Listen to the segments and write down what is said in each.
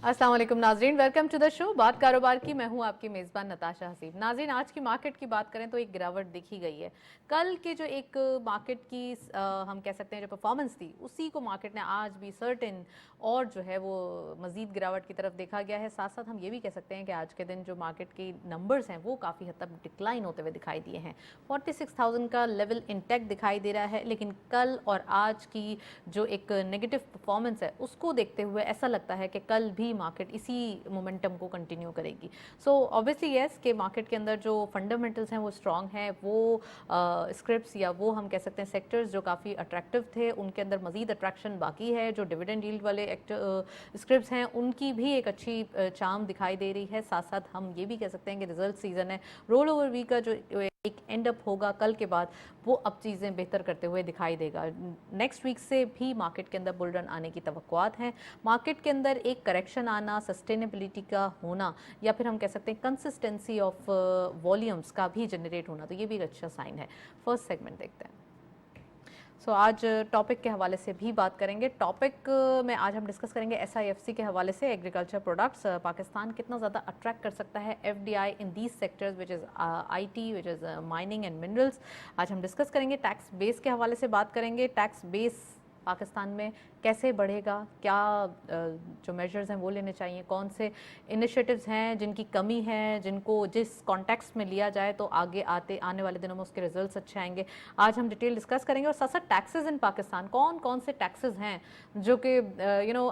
अस्सलाम वालेकुम नाजरीन, वेलकम टू द शो बात कारोबार की। मैं हूं आपकी मेज़बान नताशा हसीब। नाजरीन, आज की मार्केट की बात करें तो एक गिरावट दिखी गई है। कल के जो एक मार्केट की हम कह सकते हैं जो परफॉर्मेंस थी, उसी को मार्केट ने आज भी सर्टेन और जो है वो मज़ीद गिरावट की तरफ देखा गया है। साथ साथ हम ये भी कह सकते हैं कि आज के दिन जो मार्केट के नंबर्स हैं वो काफ़ी हद तक डिक्लाइन होते हुए दिखाई दिए हैं। 46,000 का लेवल इंटैक्ट दिखाई दे रहा है, लेकिन कल और आज की जो एक नेगेटिव परफॉर्मेंस है उसको देखते हुए ऐसा लगता है कि कल भी मार्केट इसी मोमेंटम को कंटिन्यू करेगी। सो ऑब्वियसली यस कि मार्केट के अंदर जो फंडामेंटल्स हैं वो स्ट्रांग हैं, वो स्क्रिप्ट्स या वो हम कह सकते हैं सेक्टर्स जो काफ़ी अट्रैक्टिव थे उनके अंदर मजीद अट्रैक्शन बाकी है। जो डिविडेंड यील्ड वाले स्क्रिप्ट्स हैं उनकी भी एक अच्छी चार्म दिखाई दे रही है। साथ साथ हम ये भी कह सकते हैं कि रिजल्ट सीजन है, रोल ओवर वीक का जो एक एंड अप होगा कल के बाद, वो अब चीज़ें बेहतर करते हुए दिखाई देगा। नेक्स्ट वीक से भी मार्केट के अंदर बुल रन आने की तवक्कुआत हैं। मार्केट के अंदर एक करेक्शन आना, सस्टेनेबिलिटी का होना, या फिर हम कह सकते हैं कंसिस्टेंसी ऑफ वॉल्यूम्स का भी जनरेट होना, तो ये भी एक अच्छा साइन है। फर्स्ट सेगमेंट देखते हैं। आज टॉपिक के हवाले से भी बात करेंगे। टॉपिक में आज हम डिस्कस करेंगे SIFC के हवाले से, एग्रीकल्चर प्रोडक्ट्स पाकिस्तान कितना ज़्यादा अट्रैक्ट कर सकता है FDI in these sectors which is IT, which is mining and minerals. आज हम डिस्कस करेंगे। टैक्स बेस के हवाले से बात करेंगे। टैक्स बेस पाकिस्तान में कैसे बढ़ेगा, क्या जो मेजर्स हैं वो लेने चाहिए, कौन से इनिशिएटिव्स हैं जिनकी कमी है, जिनको जिस कॉन्टेक्स्ट में लिया जाए तो आने वाले दिनों में उसके रिजल्ट्स अच्छे आएंगे। आज हम डिटेल डिस्कस करेंगे। और साथ साथ टैक्सेस इन पाकिस्तान, कौन कौन से टैक्सेस हैं जो कि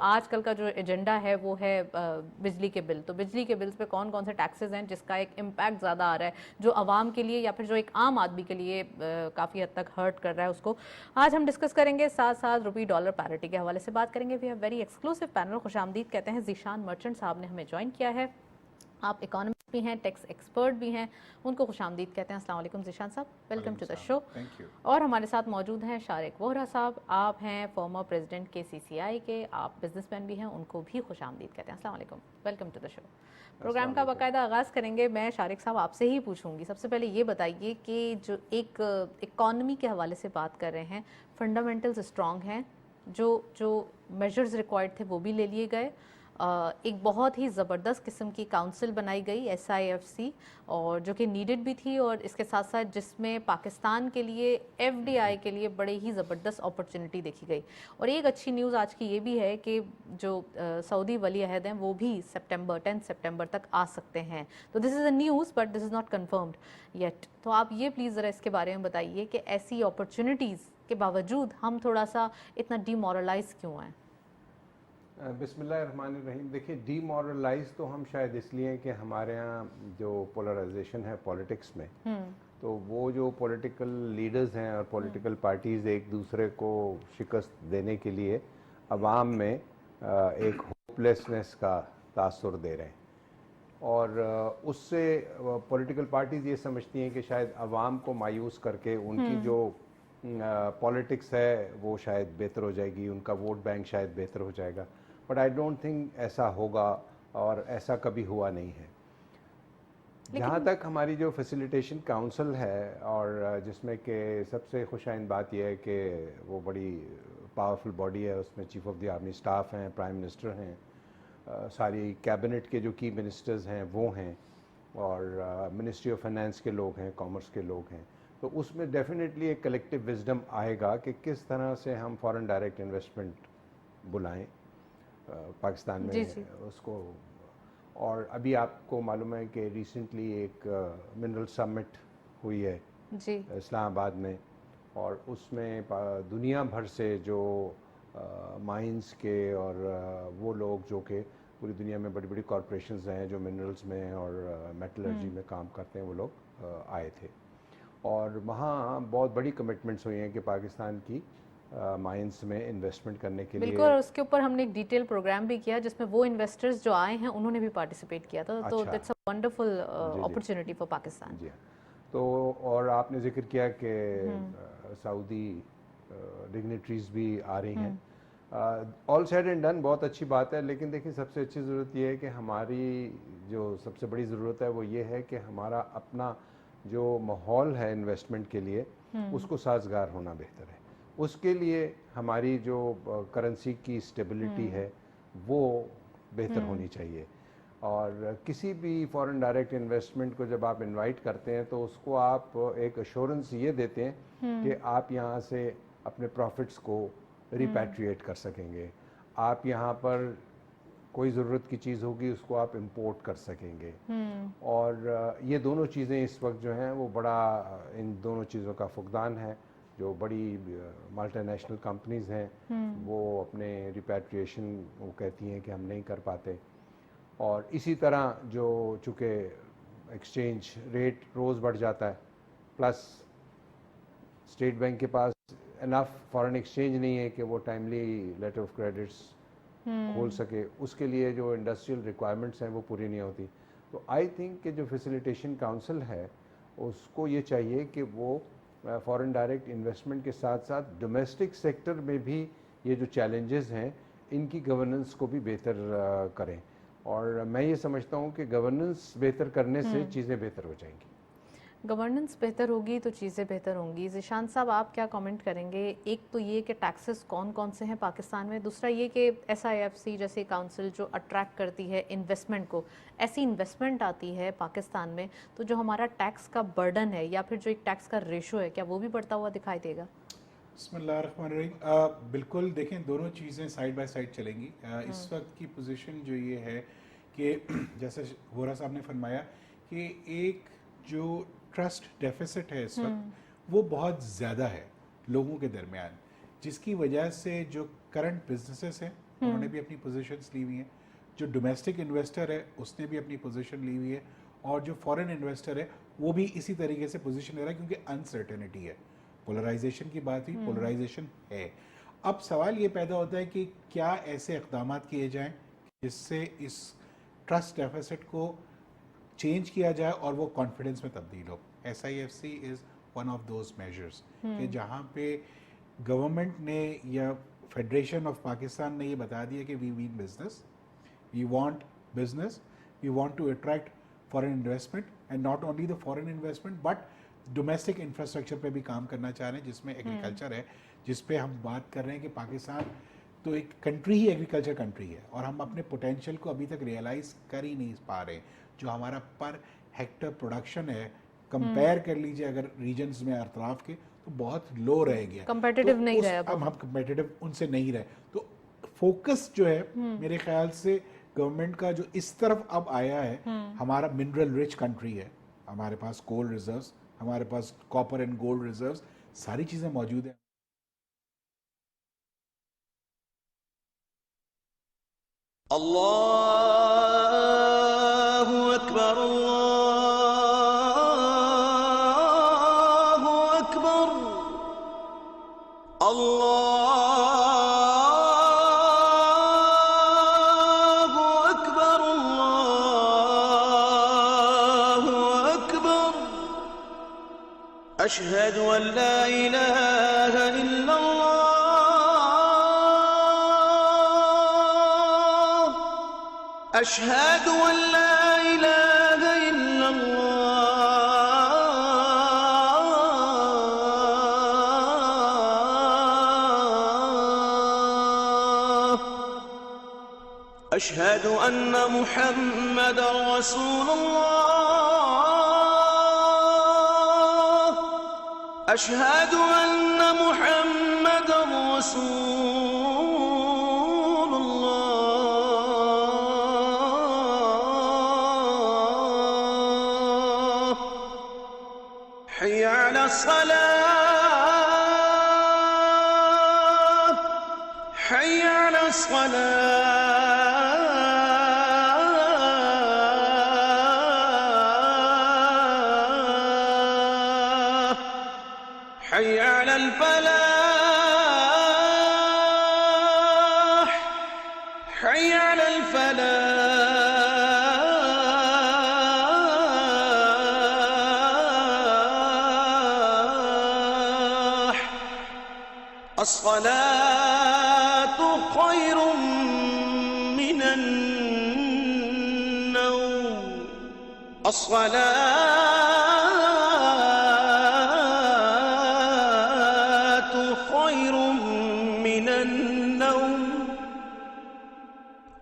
आजकल का जो एजेंडा है वो है बिजली के बिल। तो बिजली के बिल्स पे कौन कौन से टैक्सेस हैं जिसका एक इम्पैक्ट ज़्यादा आ रहा है, जो आवाम के लिए या फिर जो एक आम आदमी के लिए काफ़ी हद तक हर्ट कर रहा है उसको, आज हम डिस्कस करेंगे। साथ साथ रुपी डॉलर पैरिटी के हवाले से बात करेंगे। We have very exclusive panel. खुशामदीद कहते हैं ज़ीशान मर्चेंट साहब ने हमें ज्वाइन किया है। आप इकोनॉमिस्ट भी हैं, टैक्स एक्सपर्ट भी हैं, उनको खुशामदीद कहते हैं। अस्सलाम वालेकुम ज़ीशान साहब, welcome to the show. Thank you. और हमारे साथ मौजूद हैं शारिक वोहरा साहब, आप हैं फॉर्मर प्रेसिडेंट के CCI के, आप बिजनेसमैन भी हैं, उनको भी खुशामदीद कहते हैं। अस्सलाम वालेकुम, welcome to the show. Programme का बाकायदा आगाज़ करेंगे। मैं शारिक साहब आपसे ही पूछूंगी। सबसे पहले ये बताइए कि जो एक इकॉनमी के हवाले से बात कर रहे हैं, फंडामेंटल्स स्ट्रॉन्ग हैं, जो जो मेजर्स रिक्वायर्ड थे वो भी ले लिए गए। एक बहुत ही ज़बरदस्त किस्म की काउंसिल बनाई गई SIFC, और जो कि नीडेड भी थी, और इसके साथ साथ जिसमें पाकिस्तान के लिए FDI के लिए बड़े ही ज़बरदस्त अपॉर्चुनिटी देखी गई। और एक अच्छी न्यूज़ आज की ये भी है कि जो सऊदी वली अहद हैं वो भी 10 सितंबर तक आ सकते हैं। तो this is a news but this is not confirmed yet. तो आप ये प्लीज़ ज़रा इसके बारे में बताइए कि ऐसी अपॉर्चुनिटीज़ के बावजूद हम थोड़ा सा इतना डीमोरलाइज क्यों हैं। बिस्मिल्लाहिर्रहमानिर्रहीम। देखिए, डीमोरलाइज तो हम शायद इसलिए कि हमारे यहाँ जो पोलराइजेशन है पॉलिटिक्स में, तो वो जो पॉलिटिकल लीडर्स हैं और पॉलिटिकल पार्टीज़ एक दूसरे को शिकस्त देने के लिए अवाम में एक होपलेसनेस का तासुर दे रहे हैं। और उससे पॉलिटिकल पार्टीज़ ये समझती हैं कि शायद अवाम को मायूस करके उनकी जो पॉलिटिक्स है वो शायद बेहतर हो जाएगी, उनका वोट बैंक शायद बेहतर हो जाएगा। बट आई डोंट थिंक ऐसा होगा, और ऐसा कभी हुआ नहीं है। जहाँ तक हमारी जो फैसिलिटेशन काउंसिल है, और जिसमें कि सबसे खुशाइंद बात यह है कि वो बड़ी पावरफुल बॉडी है, उसमें chief of the army staff हैं, प्राइम मिनिस्टर हैं, सारी कैबिनेट के जो की मिनिस्टर्स हैं वो हैं, और मिनिस्ट्री ऑफ फाइनेंस के लोग हैं, कॉमर्स के लोग हैं। तो उसमें डेफिनेटली एक कलेक्टिव विजडम आएगा कि किस तरह से हम फॉरेन डायरेक्ट इन्वेस्टमेंट बुलाएं पाकिस्तान में। जी जी उसको, और अभी आपको मालूम है कि रिसेंटली एक मिनरल समिट हुई है जी इस्लामाबाद में, और उसमें दुनिया भर से जो माइंस के और वो लोग जो कि पूरी दुनिया में बड़ी बड़ी कॉरपोरेशंस हैं जो मिनरल्स में और मेटलर्जी में काम करते हैं, वो लोग आए थे। और वहाँ बहुत बड़ी कमिटमेंट्स हुई हैं कि पाकिस्तान की माइंस में इन्वेस्टमेंट करने के लिए। बिल्कुल, और उसके ऊपर हमने एक डिटेल प्रोग्राम भी किया जिसमें वो इन्वेस्टर्स जो आए हैं उन्होंने भी पार्टिसिपेट किया था। तो अच्छा, दैट्स अ वंडरफुल जी जी अपॉर्चुनिटी फॉर पाकिस्तान। जी हाँ। तो और आपने जिक्र किया कि सऊदी डिग्नेटरीज भी आ रही हैं। ऑल सेड एंड डन, बहुत अच्छी बात है, लेकिन देखिए सबसे अच्छी ज़रूरत यह है कि हमारी जो सबसे बड़ी ज़रूरत है वो ये है कि हमारा अपना जो माहौल है इन्वेस्टमेंट के लिए उसको साजगार होना बेहतर है। उसके लिए हमारी जो करेंसी की स्टेबिलिटी है वो बेहतर होनी चाहिए। और किसी भी फॉरेन डायरेक्ट इन्वेस्टमेंट को जब आप इनवाइट करते हैं तो उसको आप एक अश्योरेंस ये देते हैं कि आप यहाँ से अपने प्रॉफिट्स को रिपैट्रिएट कर सकेंगे, आप यहाँ पर कोई ज़रूरत की चीज़ होगी उसको आप इंपोर्ट कर सकेंगे। और ये दोनों चीज़ें इस वक्त जो हैं वो बड़ा इन दोनों चीज़ों का फुकदान है। जो बड़ी मल्टीनेशनल कंपनीज़ हैं वो अपने रिपैट्रिएशन वो कहती हैं कि हम नहीं कर पाते। और इसी तरह जो चूँकि एक्सचेंज रेट रोज़ बढ़ जाता है, प्लस स्टेट बैंक के पास इनफ फॉरेन एक्सचेंज नहीं है कि वो टाइमली लेटर ऑफ क्रेडिट्स खोल सके, उसके लिए जो इंडस्ट्रियल रिक्वायरमेंट्स हैं वो पूरी नहीं होती। तो आई थिंक कि जो फैसिलिटेशन काउंसिल है उसको ये चाहिए कि वो फॉरेन डायरेक्ट इन्वेस्टमेंट के साथ साथ डोमेस्टिक सेक्टर में भी ये जो चैलेंजेस हैं इनकी गवर्नेंस को भी बेहतर करें। और मैं ये समझता हूँ कि गवर्नेंस बेहतर करने से चीज़ें बेहतर हो जाएंगी। गवर्नेंस बेहतर होगी तो चीज़ें बेहतर होंगी। ज़ीशान साहब, आप क्या कमेंट करेंगे? एक तो ये कि टैक्सेस कौन कौन से हैं पाकिस्तान में, दूसरा ये कि SIFC जैसे काउंसिल जो अट्रैक्ट करती है इन्वेस्टमेंट को, ऐसी इन्वेस्टमेंट आती है पाकिस्तान में तो जो हमारा टैक्स का बर्डन है या फिर जो एक टैक्स का रेशो है, क्या वो भी बढ़ता हुआ दिखाई देगा? बिस्मिल्लाहिर्रहमानिर्रहीम। बिल्कुल, देखें दोनों चीज़ें साइड बाय साइड चलेंगी। इस वक्त की पोजीशन जो ये है कि जैसे वोरा साहब ने फरमाया कि एक जो ट्रस्ट डेफिसिट है इस वक्त वो बहुत ज़्यादा है लोगों के दरमियान, जिसकी वजह से जो करंट बिजनेसेस हैं उन्होंने भी अपनी पोजीशंस ली हुई हैं, जो डोमेस्टिक इन्वेस्टर है उसने भी अपनी पोजीशन ली हुई है, और जो फॉरेन इन्वेस्टर है वो भी इसी तरीके से पोजीशन ले रहा है, क्योंकि अनसर्टेनिटी है। पोलराइजेशन की बात हुई, पोलराइजेशन है। अब सवाल ये पैदा होता है कि क्या ऐसे इक़दाम किए जाएं जिससे इस ट्रस्ट डेफिसिट को चेंज किया जाए और वो कॉन्फिडेंस में तब्दील हो। SIFC is one of those measures कि जहाँ पे गवर्नमेंट ने या फेडरेशन ऑफ पाकिस्तान ने ये बता दिया कि we mean business, we want business, we want to attract foreign investment, and not only the foreign investment but domestic infrastructure पे भी काम करना चाह रहे हैं, जिसमें एग्रीकल्चर है, जिस पे हम बात कर रहे हैं कि पाकिस्तान तो एक कंट्री ही एग्रीकल्चर कंट्री है और हम अपने पोटेंशियल को अभी तक रियलाइज़ कर ही नहीं पा रहे। जो हमारा पर हेक्टर प्रोडक्शन है, कंपेयर कर लीजिए अगर रीजन्स में अतराफ के, तो बहुत लो रह गया, कंपेटिटिव तो नहीं रहे। अब हम कंपेटिटिव उनसे नहीं रहे। तो फोकस जो है मेरे ख्याल से गवर्नमेंट का जो इस तरफ अब आया है, हमारा मिनरल रिच कंट्री है, हमारे पास कोल रिजर्व्स, हमारे पास कॉपर एंड गोल्ड रिजर्व्स, सारी चीज़ें मौजूद हैं। अल्लाहु अकबर, अल्लाहु अकबर, अल्लाहु अकबर, अल्लाहु अकबर, अशहदु अन ला इलाहा इल्लल्लाह, अशहदु अन ला इलाहा इल्लल्लाह, अशहदु अन्न मुहम्मदर रसूलुल्लाह, अशहदु अन्न मुहम्मदर रसूलुल्लाह, हय्य अला सलाह, हय्य अला सलाह, हय्य अलल फलाह, हय्य अलल फलाह, अस्सलातु खैरुम मिनन नौम, अस्सलातु खैरुम मिनन नौम,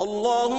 अल्लाहु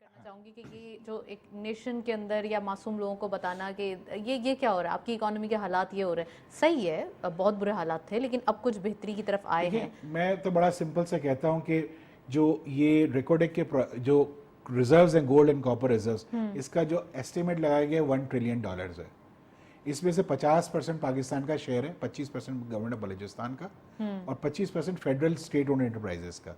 करना चाहूंगी कि जो एक नेशन के अंदर या मासूम लोगों को बताना कि ये क्या हो रहा है, आपकी इकोनॉमी के हालात ये हो रहे हैं, सही है, बहुत बुरे हालात थे लेकिन अब कुछ बेहतरी की तरफ आए हैं। मैं तो बड़ा सिंपल से कहता हूं कि जो ये रेकोडेक के जो रिजर्व्स हैं, गोल्ड एंड कॉपर रिजर्व्स, इसका जो एस्टिमेट लगाया गया $1 ट्रिलियन है। इसमें से 50% पाकिस्तान का शेयर है, 25% गवर्नमेंट ऑफ बलूचिस्तान का और 25% फेडरल स्टेट ओन्ड एंटरप्राइजेस का।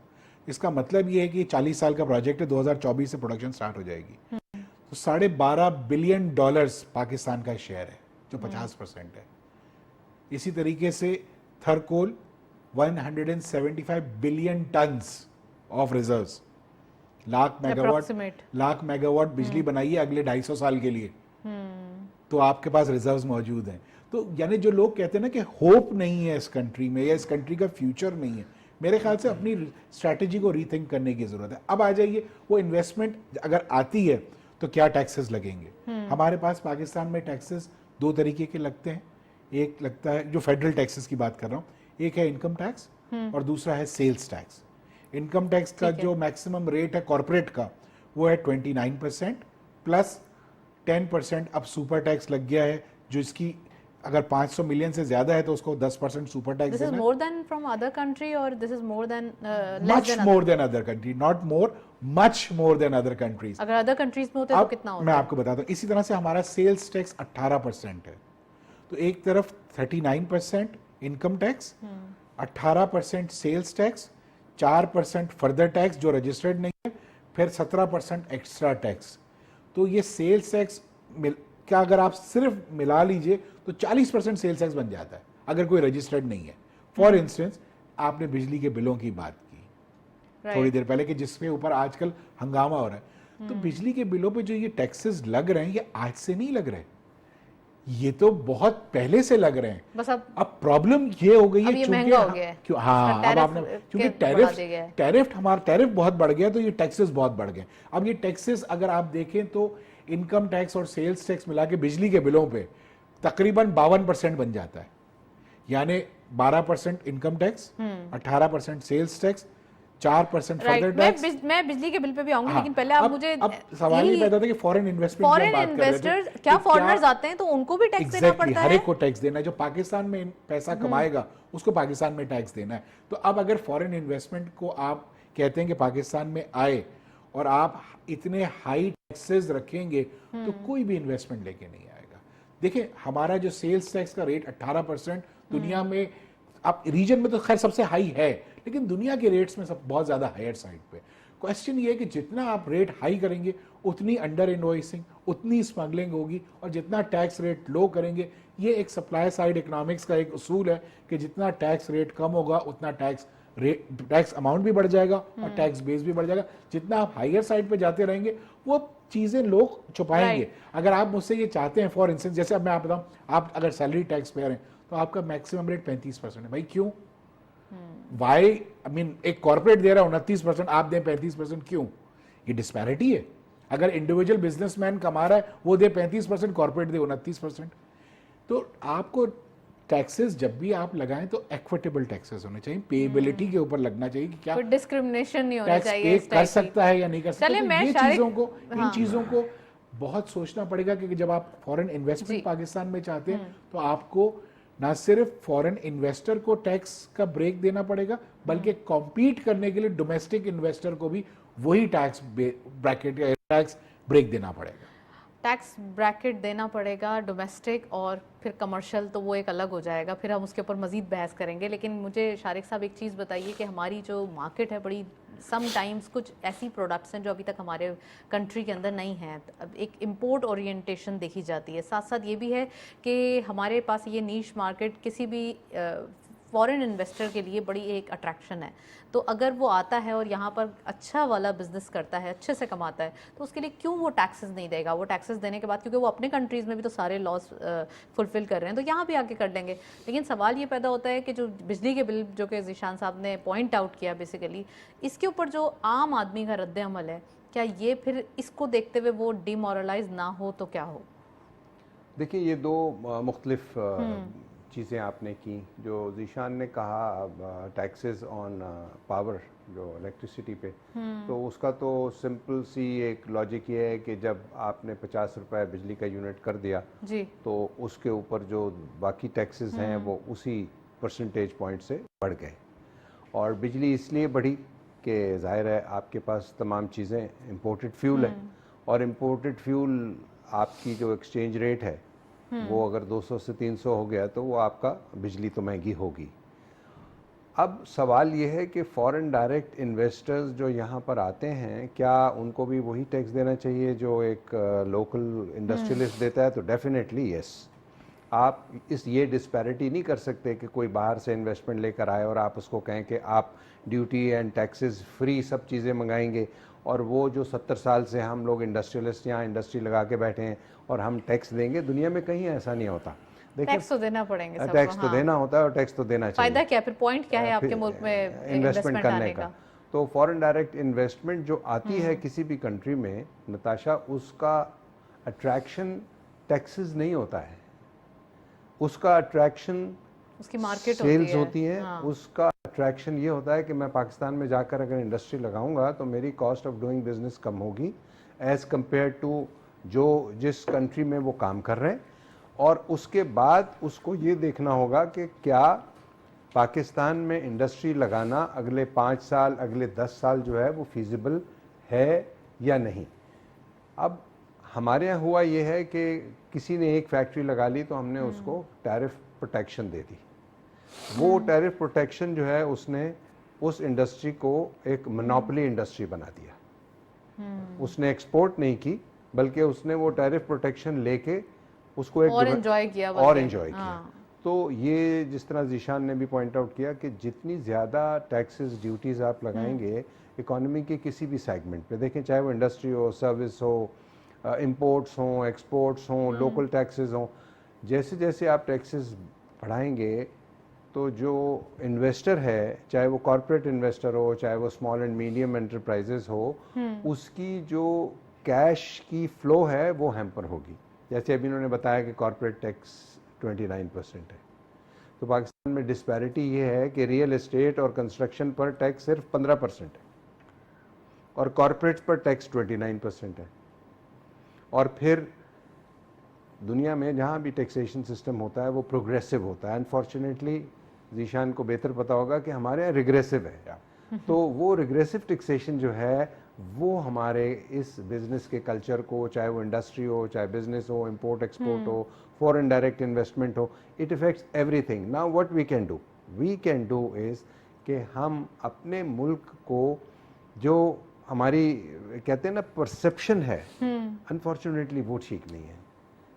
इसका मतलब ये है कि 40 साल का प्रोजेक्ट है, 2024 से प्रोडक्शन स्टार्ट हो जाएगी। तो $12.5 बिलियन पाकिस्तान का शेयर है, जो 50% है। इसी तरीके से थर्कोल 175 billion tons of reserves, lakh megawatt बिजली बनाइए अगले 250 साल के लिए, तो आपके पास रिजर्व्स मौजूद हैं। तो यानी जो लोग कहते हैं ना कि होप नहीं है इस कंट्री में या इस कंट्री का फ्यूचर नहीं है, मेरे ख्याल से अपनी स्ट्रैटेजी को रीथिंक करने की जरूरत है। अब आ जाइए, वो इन्वेस्टमेंट अगर आती है तो क्या टैक्सेस लगेंगे। हमारे पास पाकिस्तान में टैक्सेस दो तरीके के लगते हैं। एक लगता है, जो फेडरल टैक्सेस की बात कर रहा हूँ, एक है इनकम टैक्स और दूसरा है सेल्स टैक्स। इनकम टैक्स का जो मैक्सिमम रेट है कॉर्पोरेट का, वो है 29% प्लस 10% अब सुपर टैक्स लग गया है, जो इसकी अगर 500 मिलियन से ज्यादा है तो उसको 10% सुपर टैक्स दिस इज देना है। More than from other country और this is more than much more than other country, not more, much more than other countries. अगर अदर कंट्रीज में होते तो कितना होता? मैं आपको बताता हूँ। इसी तरह से हमारा सेल्स टैक्स 18% है। तो एक तरफ 39% income tax, 18% sales tax, 4% further tax जो रजिस्टर्ड नहीं है, फिर 17% एक्स्ट्रा टैक्स। तो ये सेल्स टैक्स क्या अगर आप सिर्फ मिला लीजिए तो 40% सेल्स टैक्स बन जाता है अगर कोई रजिस्टर्ड नहीं है। फॉर इंस्टेंस, आपने बिजली के बिलों की बात की थोड़ी देर पहले कि जिसपे ऊपर आजकल हंगामा हो रहा है, तो बिजली के बिलों पे जो ये टैक्सेस लग रहे हैं, ये आज से नहीं लग रहे, ये तो बहुत पहले से लग रहे हैं। बस अब प्रॉब्लम ये हो गई है ये महंगा हो गया है। क्यों, हाँ, अब आपने क्योंकि टैरिफ हमारा टैरिफ बहुत बढ़ गया, तो ये टैक्सेस बहुत बढ़ गए। अब ये टैक्सेस अगर आप देखें तो इनकम टैक्स और सेल्स टैक्स मिला के बिजली के बिलों पे तकरीबन 52% बन जाता है। यानी 12% income tax, 18% sales tax, 4% further tax. मैं बिजली के बिल पे भी आऊंगी, लेकिन पहले आप मुझे अब सवाल ये पैदा होता है कि फॉरेन इन्वेस्टमेंट, फॉरेन इन्वेस्टर्स, क्या फॉरेनर्स आते हैं तो उनको भी टैक्स देना पड़ता है? हर एक को टैक्स देना है। जो पाकिस्तान में पैसा कमाएगा उसको पाकिस्तान में टैक्स देना है। तो अब अगर फॉरेन इन्वेस्टमेंट को आप कहते हैं कि पाकिस्तान में आए और आप इतने हाई टैक्सेस रखेंगे तो कोई भी इन्वेस्टमेंट लेके नहीं आएगा। देखिए, हमारा जो सेल्स टैक्स का रेट 18% दुनिया में, अब रीजन में तो खैर सबसे हाई है, लेकिन दुनिया के रेट्स में सब बहुत ज्यादा हायर साइड पे। क्वेश्चन ये है कि जितना आप रेट हाई करेंगे उतनी अंडर इनवॉइसिंग, उतनी स्मगलिंग होगी, और जितना टैक्स रेट लो करेंगे, ये एक सप्लाई साइड इकोनॉमिक्स का एक उसूल है कि जितना टैक्स रेट कम होगा उतना टैक्स अमाउंट भी बढ़ जाएगा और टैक्स बेस भी बढ़ जाएगा। जितना आप हायर साइड पे जाते रहेंगे वो चीजें लोग छुपाएंगे। अगर आप मुझसे ये चाहते हैं, फॉर इंस्टेंस, जैसे अब मैं आप बताऊं, आप अगर सैलरी टैक्स पेयर हैं तो आपका मैक्सिमम रेट 35% है। भाई क्यों? वाई आई मीन एक कॉर्पोरेट दे रहा है 29%, आप दें 35%, क्यों? ये डिस्पैरिटी है। अगर इंडिविजुअल बिजनेसमैन कमा रहा है वो दे 35%, कॉर्पोरेट दे 29%। तो आपको टैक्सेस जब भी आप लगाएं तो इक्विटेबल टैक्सेस होने चाहिए, पेएबिलिटी के ऊपर लगना चाहिए कि क्या कोई डिस्क्रिमिनेशन नहीं होना टैक्स चाहिए पे इस कर टाइप की। सकता है या नहीं कर सकता। चलिए, तो मैं ये शारिक- चीजों को इन हाँ। चीजों को बहुत सोचना पड़ेगा कि जब आप फॉरेन जी। इन्वेस्टमेंट पाकिस्तान में चाहते हैं तो आपको ना सिर्फ फॉरेन इन्वेस्टर को टैक्स का ब्रेक देना पड़ेगा, बल्कि कॉम्पीट करने के लिए डोमेस्टिक इन्वेस्टर को भी वही टैक्स ब्रैकेट या टैक्स ब्रेक देना पड़ेगा। टैक्स ब्रैकेट देना पड़ेगा डोमेस्टिक और फिर कमर्शियल, तो वो एक अलग हो जाएगा, फिर हम उसके ऊपर मजीद बहस करेंगे। लेकिन मुझे शारिक साहब एक चीज़ बताइए कि हमारी जो मार्केट है बड़ी समटाइम्स कुछ ऐसी प्रोडक्ट्स हैं जो अभी तक हमारे कंट्री के अंदर नहीं हैं, अब एक इंपोर्ट ओरिएंटेशन देखी जाती है। साथ साथ ये भी है कि हमारे पास ये नीश मार्केट किसी भी फॉरेन इन्वेस्टर के लिए बड़ी एक अट्रैक्शन है। तो अगर वो आता है और यहाँ पर अच्छा वाला बिजनेस करता है, अच्छे से कमाता है, तो उसके लिए क्यों वो टैक्सेस नहीं देगा? वो टैक्सेस देने के बाद, क्योंकि वो अपने कंट्रीज़ में भी तो सारे लॉज फुलफिल कर रहे हैं, तो यहाँ भी आके कर लेंगे। लेकिन सवाल ये पैदा होता है कि जो बिजली के बिल, जो कि ज़ीशान साहब ने पॉइंट आउट किया बेसिकली, इसके ऊपर जो आम आदमी का रद्द अमल है, क्या ये फिर इसको देखते हुए वो डिमोरलाइज ना हो तो क्या हो? देखिए, ये दो मुख्तलिफ चीज़ें आपने की। जो ज़ीशान ने कहा टैक्सेस ऑन पावर, जो इलेक्ट्रिसिटी पे, तो उसका तो सिंपल सी एक लॉजिक ये है कि जब आपने 50 रुपए बिजली का यूनिट कर दिया जी। तो उसके ऊपर जो बाकी टैक्सेस हैं वो उसी परसेंटेज पॉइंट से बढ़ गए। और बिजली इसलिए बढ़ी कि ज़ाहिर है आपके पास तमाम चीज़ें इंपोर्टेड फ्यूल है, और इंपोर्टेड फ्यूल आपकी जो एक्सचेंज रेट है वो अगर 200 से 300 हो गया तो वो आपका बिजली तो महंगी होगी। अब सवाल ये है कि फॉरेन डायरेक्ट इन्वेस्टर्स जो यहाँ पर आते हैं, क्या उनको भी वही टैक्स देना चाहिए जो एक लोकल इंडस्ट्रियलिस्ट देता है? तो डेफिनेटली यस। आप ये डिस्पैरिटी नहीं कर सकते कि कोई बाहर से इन्वेस्टमेंट लेकर आए और आप उसको कहें कि आप ड्यूटी एंड टैक्सेस फ्री सब चीज़ें मंगाएंगे, और वो जो 70 साल से हम लोग इंडस्ट्रियलिस्ट यहाँ इंडस्ट्री लगा के बैठे हैं और हम टैक्स देंगे। दुनिया में कहीं ऐसा नहीं होता। टैक्स तो देना पड़ेंगे सबको, टैक्स तो हाँ। देना होता है और टैक्स तो देना चाहिए। फायदा क्या फिर, पॉइंट क्या है आपके मुल्क में इन्वेस्टमेंट करने आने का? का? तो फॉरेन डायरेक्ट इन्वेस्टमेंट जो आती है किसी भी कंट्री में, नताशा, उसका अट्रैक्शन टैक्सेस नहीं होता है, उसका अट्रैक्शन उसकी मार्केट सेल्स होती है। हाँ। उसका अट्रैक्शन ये होता है कि मैं पाकिस्तान में जाकर अगर इंडस्ट्री लगाऊंगा तो मेरी कॉस्ट ऑफ डूइंग बिजनेस कम होगी एज कंपेयर टू जो जिस कंट्री में वो काम कर रहे हैं। और उसके बाद उसको ये देखना होगा कि क्या पाकिस्तान में इंडस्ट्री लगाना अगले 5 साल, अगले 10 साल जो है वो फीजिबल है या नहीं। अब हमारे यहाँ हुआ ये है कि किसी ने एक फैक्ट्री लगा ली तो हमने उसको टैरिफ प्रोटेक्शन दे दी। वो टैरिफ प्रोटेक्शन जो है उसने उस इंडस्ट्री को एक मोनोपोली इंडस्ट्री बना दिया। उसने एक्सपोर्ट नहीं की, बल्कि उसने वो टैरिफ प्रोटेक्शन लेके उसको एक और एंजॉय किया, और एंजॉय किया। तो ये जिस तरह जीशान ने भी पॉइंट आउट किया कि जितनी ज़्यादा टैक्सेस ड्यूटीज़ आप लगाएंगे इकोनॉमी के किसी भी सेगमेंट पे, देखें चाहे वो इंडस्ट्री हो, सर्विस हो, इंपोर्ट्स हों, एक्सपोर्ट्स हों, लोकल टैक्सेस हों, जैसे जैसे आप टैक्सेस बढ़ाएंगे तो जो इन्वेस्टर है, चाहे वो कॉर्पोरेट इन्वेस्टर हो, चाहे वो स्मॉल एंड मीडियम एंटरप्राइजेस हो, उसकी जो कैश की फ्लो है वो हैम्पर होगी। जैसे अभी इन्होंने बताया कि कॉर्पोरेट टैक्स 29% है, तो पाकिस्तान में डिस्पैरिटी ये है कि रियल एस्टेट और कंस्ट्रक्शन पर टैक्स सिर्फ 15% है और कॉर्पोरेट्स पर टैक्स 29% है। और फिर दुनिया में जहाँ भी टैक्सेशन सिस्टम होता है वो प्रोग्रेसिव होता है। अनफॉर्चुनेटली जीशान को बेहतर पता होगा कि हमारे यहाँ रिग्रेसिव है। तो वो रिग्रेसिव टैक्सेशन जो है वो हमारे इस बिज़नेस के कल्चर को, चाहे वो इंडस्ट्री हो, चाहे बिज़नेस हो, इंपोर्ट एक्सपोर्ट हो, फॉरेन डायरेक्ट इन्वेस्टमेंट हो, it effects everything. Now what we can do is कि हम अपने मुल्क को जो हमारी कहते हैं ना परसेप्शन है, अनफॉर्चुनेटली वो ठीक नहीं है।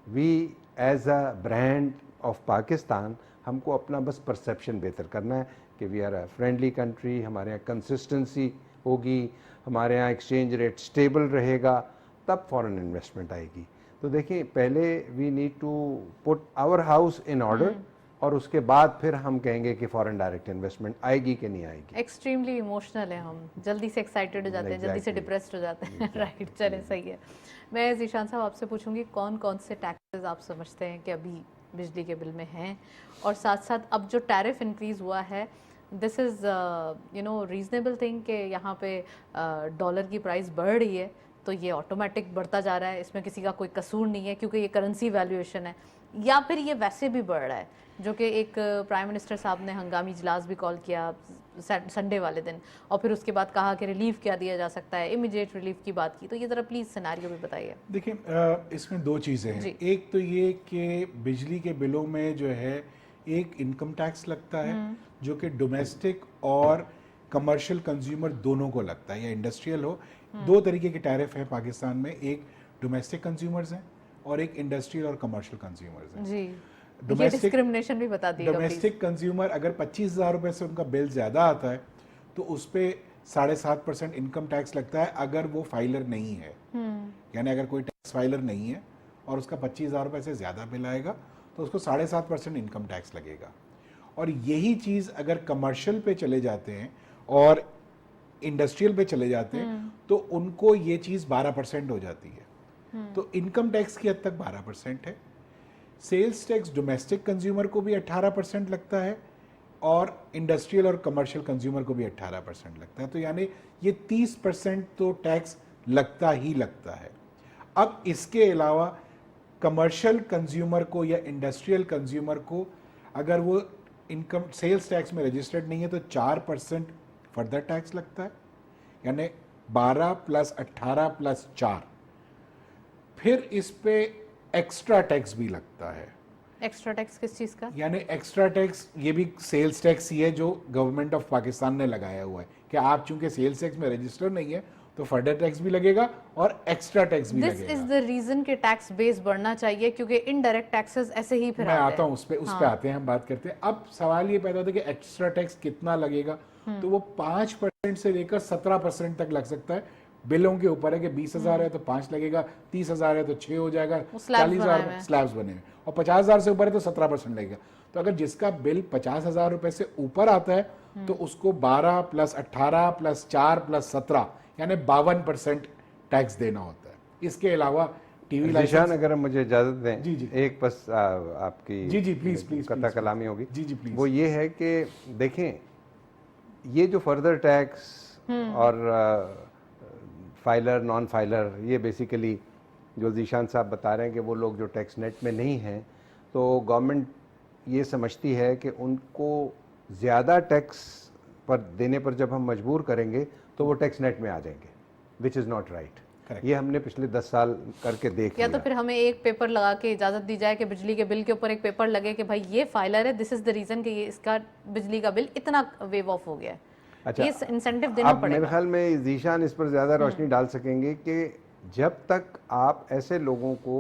We as a brand of Pakistan, हमको अपना बस परसेप्शन बेहतर करना है कि we are a friendly country, हमारे यहाँ कंसिस्टेंसी होगी, हमारे यहाँ एक्सचेंज रेट स्टेबल रहेगा, तब फॉरेन इन्वेस्टमेंट आएगी। तो देखिए, पहले we need to put our house in order और उसके बाद फिर हम कहेंगे कि फॉरेन डायरेक्ट इन्वेस्टमेंट आएगी कि नहीं आएगी। एक्सट्रीमली इमोशनल है हम, जल्दी से एक्साइटेड हो जाते हैं, जल्दी से Exactly. डिप्रेस्ड हो जाते हैं। राइट, चले सही है। मैं जीशान साहब आपसे पूछूंगी कौन कौन से टैक्सेस आप समझते हैं कि अभी बिजली के बिल में हैं, और साथ साथ अब जो टैरिफ इंक्रीज हुआ है, दिस इज़ रीजनेबल थिंग कि यहाँ पे डॉलर की प्राइस बढ़ रही है तो ये ऑटोमेटिक बढ़ता जा रहा है, इसमें किसी का कोई कसूर नहीं है क्योंकि ये करेंसी वैल्यूएशन है, या फिर ये वैसे भी बढ़ रहा है, जो कि एक प्राइम मिनिस्टर साहब ने हंगामी इजलास भी कॉल किया संडे वाले दिन, और फिर उसके बाद कहा कि रिलीफ क्या दिया जा सकता है, इमीडिएट रिलीफ की बात की। तो ये ज़रा प्लीज़ सिनेरियो भी बताइए। देखिए, इसमें दो चीज़ें हैं। एक तो ये कि बिजली के बिलों में जो है एक इनकम टैक्स लगता है जो कि डोमेस्टिक और कमर्शियल कंज्यूमर दोनों को लगता है, या इंडस्ट्रियल हो। दो तरीके के टैरिफ हैं पाकिस्तान में, एक डोमेस्टिक कंज्यूमर्स हैं और एक इंडस्ट्रियल और कमर्शियल कंज्यूमर्स हैं। जी, ये डिस्क्रिमिनेशन भी बता दीजिएगा। डोमेस्टिक कंज्यूमर अगर 25,000 रुपए से उनका बिल ज़्यादा आता है तो उस पर 7.5% इनकम टैक्स लगता है अगर वो फाइलर नहीं है। यानी अगर कोई टैक्स फाइलर नहीं है और उसका 25,000 रुपए से ज़्यादा बिल आएगा तो उसको 7.5% इनकम टैक्स लगेगा। और यही चीज़ अगर कमर्शियल पे चले जाते हैं और इंडस्ट्रियल पे चले जाते हैं तो उनको ये चीज़ 12% हो जाती है। तो इनकम टैक्स की हद तक 12% है। सेल्स टैक्स डोमेस्टिक कंज्यूमर को भी 18% लगता है और इंडस्ट्रियल और कमर्शियल कंज्यूमर को भी 18% लगता है। तो यानी ये 30% तो टैक्स लगता ही लगता है। अब इसके अलावा कमर्शियल कंज्यूमर को या इंडस्ट्रियल कंज्यूमर को अगर वो इनकम सेल्स टैक्स में रजिस्टर्ड नहीं है तो 4% फर्दर टैक्स लगता है, यानी 12 + 18 + 4। फिर इस पे एक्स्ट्रा टैक्स भी लगता है। एक्स्ट्रा टैक्स किस चीज़ का? यानी एक्स्ट्रा टैक्स ये भी सेल्स टैक्स ही है जो गवर्नमेंट ऑफ पाकिस्तान ने लगाया हुआ है कि आप चूंकि सेल्स टैक्स में रजिस्टर नहीं है तो फर्दर टैक्स भी लगेगा और एक्स्ट्रा टैक्स भी लगेगा। दिस इज द रीजन कि टैक्स बेस बढ़ना चाहिए क्योंकि इनडायरेक्ट टैक्सेस ऐसे ही फिर मैं आता हूँ उस पे आते हैं, हम बात करते हैं। अब सवाल ये पैदा होता है कि एक्स्ट्रा टैक्स कितना लगेगा, तो वो 5% से लेकर 17% तक लग सकता है। बिलों के ऊपर है कि 20,000 है तो 5 लगेगा, 30,000 है तो 6 हो जाएगा, 40,000 स्लैब्स बने हुए, और 50,000 से ऊपर है तो 17% लगेगा। तो अगर जिसका बिल 50,000 रुपए से ऊपर आता है तो उसको 12 + 18 + 4 + 17 यानी 52% टैक्स देना होता है। इसके अलावा टीवी लाइसेंस, अगर हम मुझे इजाजत दें, जी जी एक बस आपकी जी प्लीज कथा कलामी होगी। जी प्लीज। वो ये है कि देखें, ये जो फर्दर टैक्स और फाइलर नॉन फाइलर, ये बेसिकली जो जीशान साहब बता रहे हैं कि वो लोग जो टैक्स नेट में नहीं हैं, तो गवर्नमेंट ये समझती है कि उनको ज़्यादा टैक्स पर देने पर जब हम मजबूर करेंगे तो वो टैक्स नेट में आ जाएंगे, विच इज़ नॉट राइट। ये हमने पिछले 10 साल करके देख लिया। या तो फिर हमें एक पेपर लगा के इजाजत दी जाए कि बिजली के बिल के ऊपर एक पेपर लगे कि भाई ये फाइलर है, दिस इज द रीजन कि ये इसका बिजली का बिल इतना वेव ऑफ हो गया है। अच्छा, ये इंसेंटिव देना पड़ेगा। मेरे ख्याल में जीशान इस पर ज़्यादा रोशनी डाल सकेंगे कि जब तक आप ऐसे लोगों को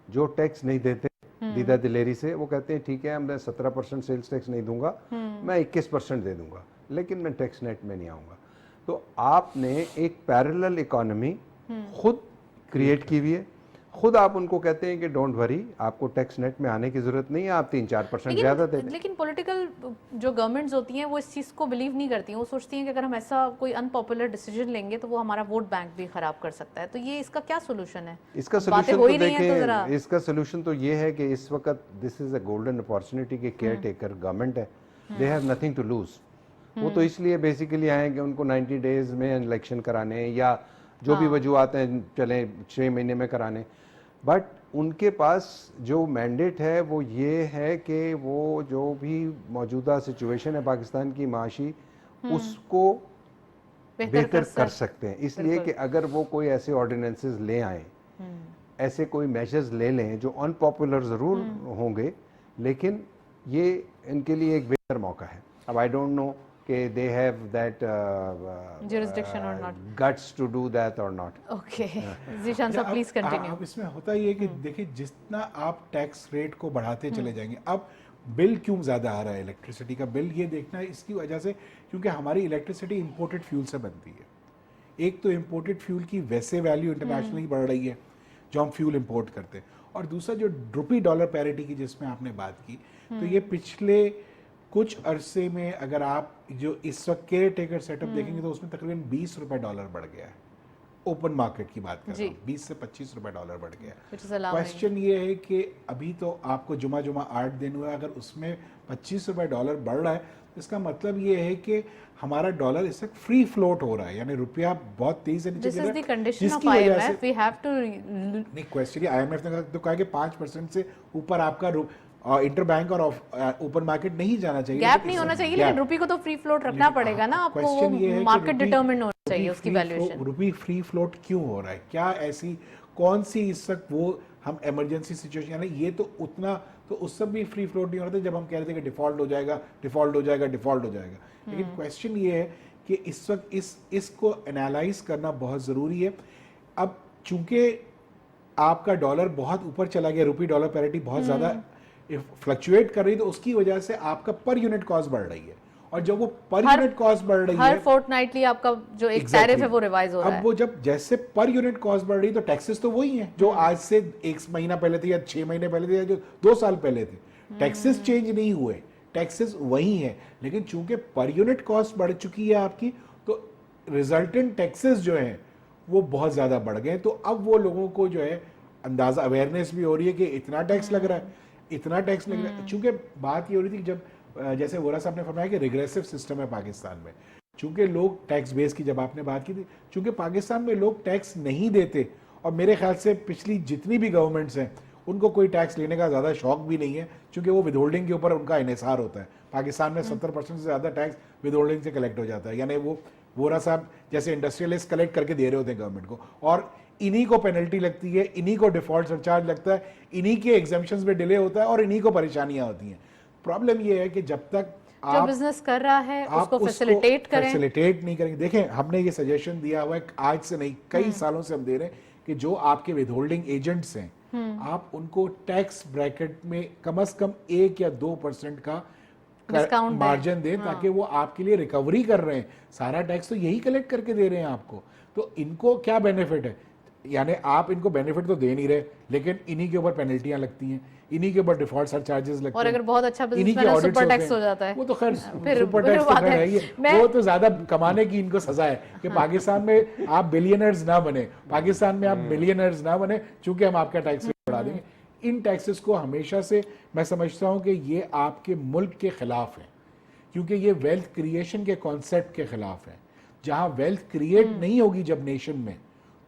जो टैक्स नहीं देते दीदा दिलेरी से, वो कहते हैं ठीक है मैं 17% सेल्स टैक्स नहीं दूंगा, मैं 21% दे दूंगा, लेकिन मैं टैक्स नेट में नहीं आऊँगा। तो आपने एक पैरेलल इकोनॉमी खुद क्रिएट की हुई है। खुद आप उनको कहते हैं कि डोंट वरी, आपको टैक्स नेट में आने की जरूरत नहीं है, आप 3-4% ज़्यादा दे दें। लेकिन पॉलिटिकल जो गवर्नमेंट्स होती हैं वो इस चीज़ को बिलीव नहीं करती हैं। वो सोचती हैं कि अगर हम ऐसा कोई अनपॉपुलर डिसीजन लेंगे तो वो हमारा वोट बैंक भी खराब कर सकता है। तो ये इसका क्या सोल्यूशन है? इसका सोल्यूशन तो देखें, इसका सोल्यूशन तो ये है कि इस वक्त this is a golden opportunity कि केयर टेकर गवर्नमेंट है, they have nothing to lose. वो तो इसलिए बेसिकली आए कि उनको 90 डेज में इलेक्शन कराने या जो भी वजूहत हैं चले 6 महीने में कराने, बट उनके पास जो मैंडेट है वो ये है कि वो जो भी मौजूदा सिचुएशन है पाकिस्तान की माशी, उसको बेहतर कर सकते हैं। इसलिए कि अगर वो कोई ऐसे ऑर्डिनेंसेस ले आए, ऐसे कोई मेजर्स ले लें जो अनपॉपुलर ज़रूर होंगे, लेकिन ये इनके लिए एक बेहतर मौका है। अब आई डोंट नो कि they have that jurisdiction or not, guts to do that or not. Okay, Zeeshan साहब प्लीज कंटिन्यू। अब इसमें होता ये है कि देखिए जितना आप टैक्स रेट को बढ़ाते चले जाएंगे, अब बिल क्यों ज़्यादा आ रहा है इलेक्ट्रिसिटी का बिल, ये देखना है इसकी वजह से क्योंकि हमारी इलेक्ट्रिसिटी इंपोर्टेड फ्यूल से बनती है। एक तो इंपोर्टेड फ्यूल की वैसे वैल्यू इंटरनेशनली बढ़ रही है जो हम फ्यूल इंपोर्ट करते हैं, और दूसरा जो रुपी डॉलर पैरिटी की जिसमें आपने बात की, तो ये पिछले कुछ अरसे में अगर आप जो इस वक्त केयर टेकर सेटअप देखेंगे तो उसमें तकरीबन 20 रुपए डॉलर बढ़ गया है। ओपन मार्केट की बात कर रहा हूँ, 20 से 25 रुपए डॉलर बढ़ गया। क्वेश्चन ये है कि अभी तो आपको जुमा 8 दिन हुआ, अगर उसमें 25 रुपए डॉलर बढ़ रहा है तो इसका मतलब ये है कि हमारा डॉलर इस वक्त फ्री फ्लोट हो रहा है, यानी रुपया बहुत तेजी से नीचे गिर रहा है, जिसकी वजह से नहीं क्वेश्चन IMF ने तो कहा कि 5% से ऊपर आपका इंटर बैंक और ओपन मार्केट नहीं जाना चाहिए, गैप नहीं होना चाहिए, लेकिन रुपी को तो फ्री फ्लोट रखना पड़ेगा ना आपको, वो मार्केट डिटरमिन्ड होना चाहिए उसकी वैल्यूएशन। रुपी फ्री फ्लोट क्यों हो रहा है, क्या ऐसी कौन सी इस वक्त वो हम इमरजेंसी सिचुएशन, यानी ये तो उतना तो उस सब भी फ्री फ्लोट नहीं हो रहा था जब हम कह रहे थे कि डिफॉल्ट हो जाएगा, डिफॉल्ट हो जाएगा, डिफॉल्ट हो जाएगा। लेकिन क्वेश्चन ये है कि इस वक्त इसको एनालाइज करना बहुत ज़रूरी है। अब चूंकि आपका डॉलर बहुत ऊपर चला गया, रुपी डॉलर पैरिटी बहुत ज़्यादा फ्लक्चुएट कर रही, तो उसकी वजह से आपका पर यूनिट कॉस्ट बढ़ रही है, और जब वो पर यूनिट कॉस्ट बढ़ रही है, हर फोर्टनाइटली आपका जो एक टैरिफ है वो रिवाइज हो रहा है। अब वो जब जैसे पर यूनिट कॉस्ट बढ़ रही है तो टैक्सेस तो वही हैं जो आज से 1 महीना पहले थे या 6 महीने पहले थे या जो 2 साल पहले थे, टैक्सेस चेंज नहीं हुए, टैक्सेस वही हैं, लेकिन चूंकि पर यूनिट कॉस्ट बढ़ चुकी है आपकी, तो रिजल्टेंट टैक्सेस जो हैं वो बहुत ज्यादा बढ़ गए। तो अब वो लोगों को जो है अंदाजा, अवेयरनेस भी हो रही है कि इतना टैक्स लग रहा है, इतना टैक्स लग रहा है। चूंकि बात ये हो रही थी जब जैसे वोरा साहब ने फरमाया कि रिग्रेसिव सिस्टम है पाकिस्तान में, चूंकि लोग टैक्स बेस की जब आपने बात की थी, चूंकि पाकिस्तान में लोग टैक्स नहीं देते, और मेरे ख्याल से पिछली जितनी भी गवर्नमेंट्स हैं उनको कोई टैक्स लेने का ज़्यादा शौक भी नहीं है, क्योंकि वो विदहोल्डिंग के ऊपर उनका इन्हिसार होता है। पाकिस्तान में 70% से ज़्यादा टैक्स विदहोल्डिंग से कलेक्ट हो जाता है, यानी वो वोरा साहब जैसे इंडस्ट्रियलिस्ट कलेक्ट करके दे रहे होते हैं गवर्नमेंट को, और इन्हीं को पेनल्टी लगती है, इन्हीं को डिफॉल्ट सरचार्ज लगता है, इन्हीं के एग्जाम्पशंस में डिले होता है, और इन्हीं को परेशानियां होती हैं। प्रॉब्लम ये है कि जब तक जो बिजनेस कर रहा है उसको फैसिलिटेट करें, फैसिलिटेट नहीं करेंगे। देखें, हमने ये सजेशन दिया हुआ है, आज से नहीं कई सालों से हम दे रहे हैं कि जो आपके विदहोल्डिंग एजेंट्स हैं, आप उनको टैक्स ब्रैकेट में कम से कम 1 या 2% का मार्जिन दें, ताकि वो आपके लिए रिकवरी कर रहे हैं, सारा टैक्स तो यही कलेक्ट करके दे रहे हैं आपको, तो इनको क्या बेनिफिट है, यानी आप इनको बेनिफिट तो दे नहीं रहे, लेकिन इन्हीं के ऊपर पेनल्टियां लगती हैं, इन्हीं के ऊपर डिफॉल्ट सरचार्जेस लगते हैं, और अगर बहुत अच्छा बिजनेसमैन है सुपर टैक्स हो जाता है, वो तो खैर सुपर टैक्स तो खैर है ही है, वो तो ज्यादा कमाने की इनको सजा है कि पाकिस्तान में आप बिलियनर्स ना बने, पाकिस्तान में आप बिलियनर्स ना बने, चूंकि हम आपका टैक्स बढ़ा देंगे। इन टैक्सेस को हमेशा से मैं समझता हूं कि ये आपके मुल्क के खिलाफ है, क्योंकि ये वेल्थ क्रिएशन के कॉन्सेप्ट के खिलाफ है। जहां वेल्थ क्रिएट नहीं होगी जब नेशन में,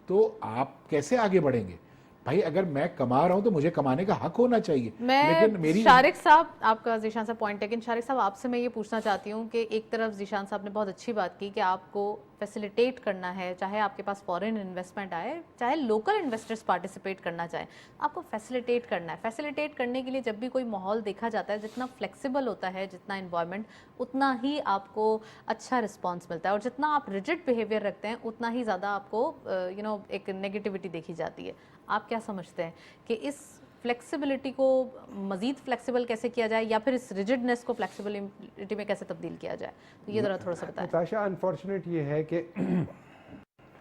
तो आप कैसे आगे बढ़ेंगे? भाई अगर मैं कमा रहा हूं तो मुझे कमाने का हक होना चाहिए। लेकिन मेरी शारिक साहब, आपका जीशान साहब पॉइंट, लेकिन शारिक साहब आपसे मैं ये पूछना चाहती हूँ कि एक तरफ जीशान साहब ने बहुत अच्छी बात की कि आपको फैसिलिटेट करना है, चाहे आपके पास फॉरेन इन्वेस्टमेंट आए, चाहे लोकल इन्वेस्टर्स पार्टिसिपेट करना चाहे, आपको फैसिलिटेट करना है। फैसिलिटेट करने के लिए जब भी कोई माहौल देखा जाता है, जितना फ्लेक्सिबल होता है, जितना इन्वायरमेंट, उतना ही आपको अच्छा रिस्पॉन्स मिलता है, और जितना आप रिजिड बिहेवियर रखते हैं उतना ही ज़्यादा आपको एक नेगेटिविटी देखी जाती है। आप क्या समझते हैं कि इस फ्लेक्सिबिलिटी को मजीद फ्लेक्सिबल कैसे किया जाए, या फिर इस रिजिडनेस को फ्लेक्सिबिलिटी में कैसे तब्दील किया जाए? तो ये ज़रा थोड़ा सा बताएं। नताशा, अनफॉर्चुनेट ये है कि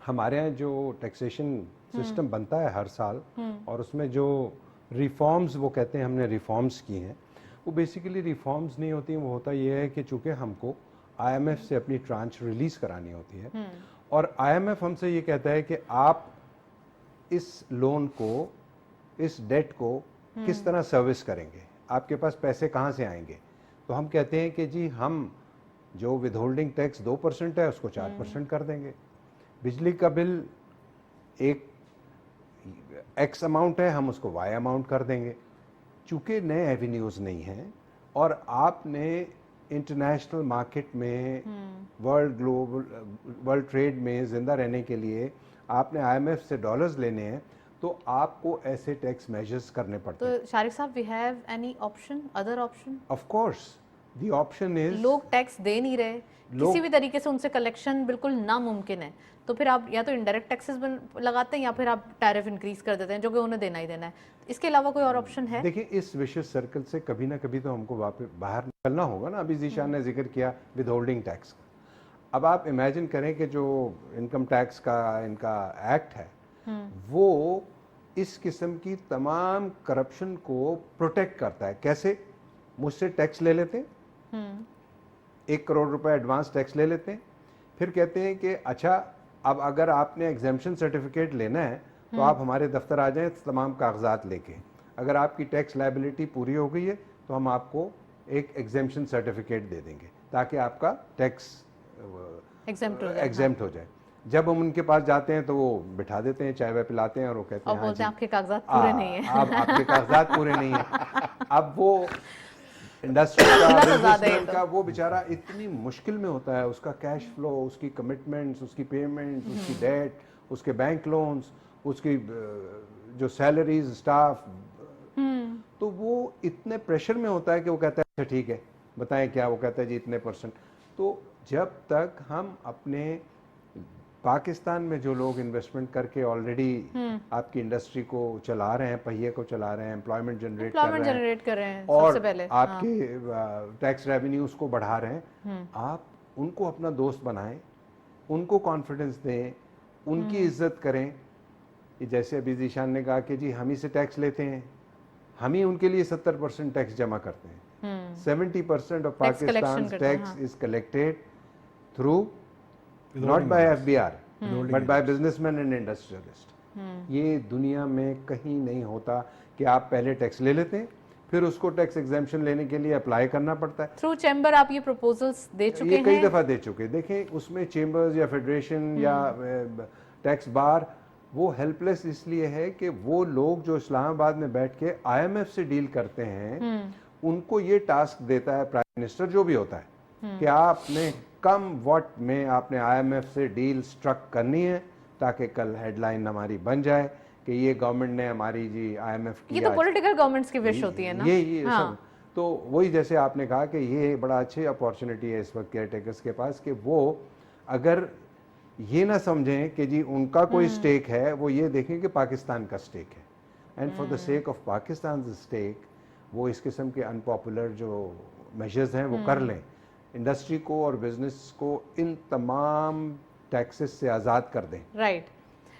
हमारे यहाँ जो टैक्सेशन सिस्टम बनता है हर साल, और उसमें जो रिफॉर्म्स वो कहते हैं हमने रिफॉर्म्स की हैं, वो बेसिकली रिफॉर्म्स नहीं होती, वो होता ये है कि चूँकि हमको IMF से अपनी ट्रांच रिलीज़ करानी होती है, और IMF हमसे ये कहता है कि आप इस लोन को, इस डेट को किस तरह सर्विस करेंगे, आपके पास पैसे कहाँ से आएंगे। तो हम कहते हैं कि जी हम जो विदहोल्डिंग टैक्स 2% है उसको 4% कर देंगे, बिजली का बिल एक एक्स अमाउंट है हम उसको वाई अमाउंट कर देंगे। चूँकि नए एवेन्यूज़ नहीं हैं, और आपने इंटरनेशनल मार्केट में वर्ल्ड ट्रेड में ज़िंदा रहने के लिए आपने IMF से डॉलर्स लेने हैं, तो आपको ऐसे टैक्स मेजर्स करने पड़ते हैं। तो शारिक साहब, we have any option, other option? Of course the option is, लोग टैक्स दे नहीं रहे, किसी भी तरीके से उनसे कलेक्शन बिल्कुल नामुमकिन है, तो फिर आप या तो इनडायरेक्ट टैक्सेस लगाते हैं, या फिर आप टैरिफ इंक्रीज कर देते हैं, जो कि उन्हें देना ही देना है। इसके अलावा कोई और ऑप्शन है? देखिए, इस विशियस सर्कल से कभी ना कभी तो हमको वापस बाहर निकलना होगा ना। अभी जीशान ने जिक्र किया विदहोल्डिंग टैक्स का। अब आप इमेजिन करें कि जो इनकम टैक्स का इनका एक्ट है, वो इस किस्म की तमाम करप्शन को प्रोटेक्ट करता है। कैसे? मुझसे टैक्स ले लेते हैं, 1 करोड़ रुपए एडवांस टैक्स ले लेते हैं, फिर कहते हैं कि अच्छा अब अगर आपने एग्जेम्पशन सर्टिफिकेट लेना है तो आप हमारे दफ्तर आ जाएं तमाम कागजात लेके, अगर आपकी टैक्स लायबिलिटी पूरी हो गई है तो हम आपको एक एग्जेम्पशन सर्टिफिकेट दे देंगे ताकि आपका टैक्स एग्जेम्प्ट हो जाए। जब हम उनके पास जाते हैं तो वो बिठा देते हैं, चाय वाय पिलाते हैं और वो कहते हैं और बोलते हैं आपके कागजात पूरे नहीं है। अब आपके कागजात पूरे नहीं है। अब वो इंडस्ट्री का, बिजनेसमैन का, वो बेचारा इतनी मुश्किल में होता है, उसका कैश फ्लो, उसकी कमिटमेंट्स, उसकी पेमेंट्स, उसकी डेट, उसके बैंक लोन्स, उसकी जो सैलरीज, स्टाफ, तो वो इतने प्रेशर में होता है कि वो कहता है अच्छा ठीक है बताएं क्या, वो कहता है जी इतने %। तो जब तक हम अपने पाकिस्तान में जो लोग इन्वेस्टमेंट करके ऑलरेडी आपकी इंडस्ट्री को चला रहे हैं, पहिए को चला रहे हैं, एम्प्लॉयमेंट जनरेट कर रहे हैं और सबसे पहले आपके टैक्स रेवेन्यूज को बढ़ा रहे हैं, आप उनको अपना दोस्त बनाएं, उनको कॉन्फिडेंस दें, उनकी इज्जत करें। जैसे अभी जीशान ने कहा कि जी हम ही से टैक्स लेते हैं, हम ही उनके लिए 70% टैक्स जमा करते हैं। 70% of Pakistan tax is collected through not by FBR but by businessman and industrialist. ये दुनिया में कहीं नहीं होता कि आप पहले टैक्स ले लेते हैं फिर उसको टैक्स एग्जेम्पशन लेने के लिए अप्लाई करना पड़ता है। थ्रू चैम्बर आप ये प्रपोजल्स दे चुके हैं? ये कई दफा दे चुके। देखें उसमें चेम्बर्स या फेडरेशन या टैक्स बार वो हेल्पलेस इसलिए है कि वो लोग जो इस्लामाबाद में बैठ के IMF से डील करते हैं उनको ये टास्क देता है प्राइम मिनिस्टर जो भी होता है कि आपने कम वॉट में आपने IMF से डील स्ट्रक करनी है ताकि कल हेडलाइन हमारी बन जाए कि ये गवर्नमेंट ने हमारी जी IMF की। ये तो पॉलिटिकल गवर्नमेंट्स की विश होती है ना। ये सब तो वही जैसे आपने कहा कि ये बड़ा अच्छी अपॉर्चुनिटी है इस वक्त केयर टेकर्स के पास कि वो अगर ये ना समझें कि जी उनका कोई स्टेक है, वो ये देखें कि पाकिस्तान का स्टेक है and for the sake of Pakistan stake वो इस किस्म के अनपॉपुलर जो मेजर्स हैं वो कर लें, इंडस्ट्री को और बिजनेस को इन तमाम टैक्सेस से आज़ाद कर दें। राइट,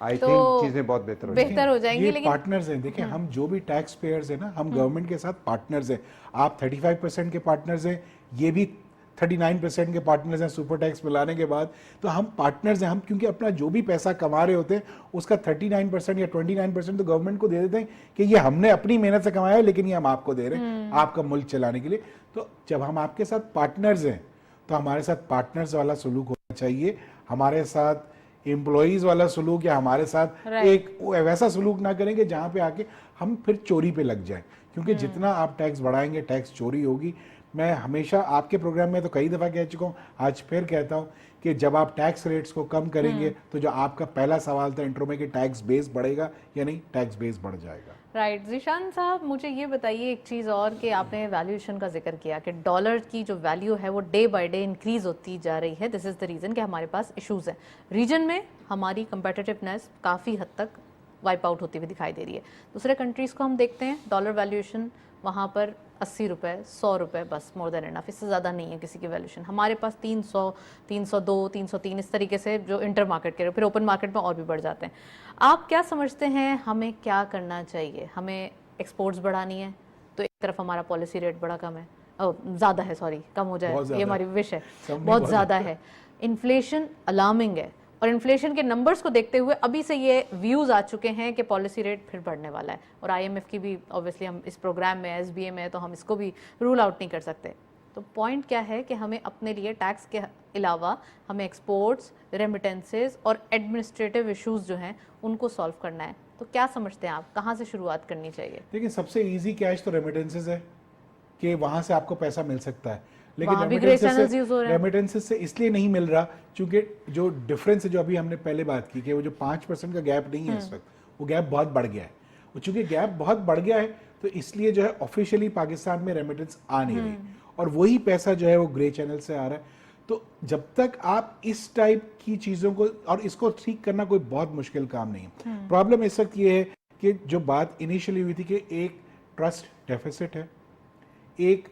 आई थिंक चीजें बहुत बेहतर हो जाएंगी। ये लेकिन पार्टनर्स हैं, देखिए हम जो भी टैक्स पेयर्स हैं ना, हम गवर्नमेंट के साथ पार्टनर्स हैं। आप 35% के पार्टनर्स हैं, ये भी 39% के पार्टनर्स हैं सुपर टैक्स मिलाने के बाद। तो हम पार्टनर्स हैं, हम क्योंकि अपना जो भी पैसा कमा रहे होते हैं उसका 39% या 29% तो गवर्नमेंट को दे देते हैं कि ये हमने अपनी मेहनत से कमाया है लेकिन ये हम आपको दे रहे हैं आपका मुल्क चलाने के लिए। तो जब हम आपके साथ पार्टनर्स हैं तो हमारे साथ पार्टनर्स वाला सलूक होना चाहिए, हमारे साथ एम्प्लॉइज वाला सलूक या हमारे साथ एक वैसा सलूक ना करेंगे जहां पे आके हम फिर चोरी पे लग जाएं, क्योंकि जितना आप टैक्स बढ़ाएंगे टैक्स चोरी होगी। मैं हमेशा आपके प्रोग्राम में तो कई दफ़ा कह चुका हूँ, आज फिर कहता हूँ कि जब आप टैक्स रेट्स को कम करेंगे तो जो आपका पहला सवाल था इंट्रो में कि टैक्स बेस बढ़ेगा या नहीं, टैक्स बेस बढ़ जाएगा। राइट जीशान साहब, मुझे ये बताइए एक चीज़ और कि आपने वैल्यूएशन का जिक्र किया कि डॉलर की जो वैल्यू है वो डे बाय डे इंक्रीज होती जा रही है। दिस इज़ द रीज़न कि हमारे पास इश्यूज़ हैं रीजन में, हमारी कंपेटिटिवनेस काफ़ी हद तक वाइप आउट होती हुई दिखाई दे रही है। दूसरे कंट्रीज़ को हम देखते हैं, डॉलर वैल्यूएशन वहाँ पर 80 रुपये 100 रुपये बस, मोर देन एनफ, इससे ज़्यादा नहीं है किसी की वैल्यूएशन। हमारे पास 300 302 303 इस तरीके से जो इंटर मार्केट के, फिर ओपन मार्केट में और भी बढ़ जाते हैं। आप क्या समझते हैं हमें क्या करना चाहिए? हमें एक्सपोर्ट्स बढ़ानी है तो एक तरफ हमारा पॉलिसी रेट बड़ा कम है, ज़्यादा है, सॉरी कम हो जाए, ये हमारी विश है, बहुत ज़्यादा है। इन्फ्लेशन अलार्मिंग है और इन्फ्लेशन के नंबर्स को देखते हुए अभी से ये व्यूज़ आ चुके हैं कि पॉलिसी रेट फिर बढ़ने वाला है। और IMF की भी ऑब्वियसली हम इस प्रोग्राम में SBA में तो हम इसको भी रूल आउट नहीं कर सकते। तो पॉइंट क्या है कि हमें अपने लिए टैक्स के अलावा हमें एक्सपोर्ट्स, रेमिटेंसेस और एडमिनिस्ट्रेटिव इश्यूज जो हैं उनको सॉल्व करना है। तो क्या समझते हैं आप, कहाँ से शुरुआत करनी चाहिए? देखिए सबसे ईजी कैश तो रेमिटेंसेस है कि वहाँ से आपको पैसा मिल सकता है, लेकिन रेमिटेंसेस से इसलिए नहीं मिल रहा क्योंकि जो डिफरेंस है, जो अभी हमने पहले बात की कि वो जो 5% का गैप नहीं है इस वक्त, वो गैप बहुत बढ़ गया है। चूंकि गैप बहुत बढ़ गया है तो इसलिए जो है ऑफिशियली पाकिस्तान में रेमिटेंस आ नहीं रही और वही पैसा जो है वो ग्रे चैनल से आ रहा है। तो जब तक आप इस टाइप की चीज़ों को, और इसको ठीक करना कोई बहुत मुश्किल काम नहीं है। प्रॉब्लम इस वक्त ये है कि जो बात इनिशियली हुई थी कि एक ट्रस्ट डेफिसिट है, एक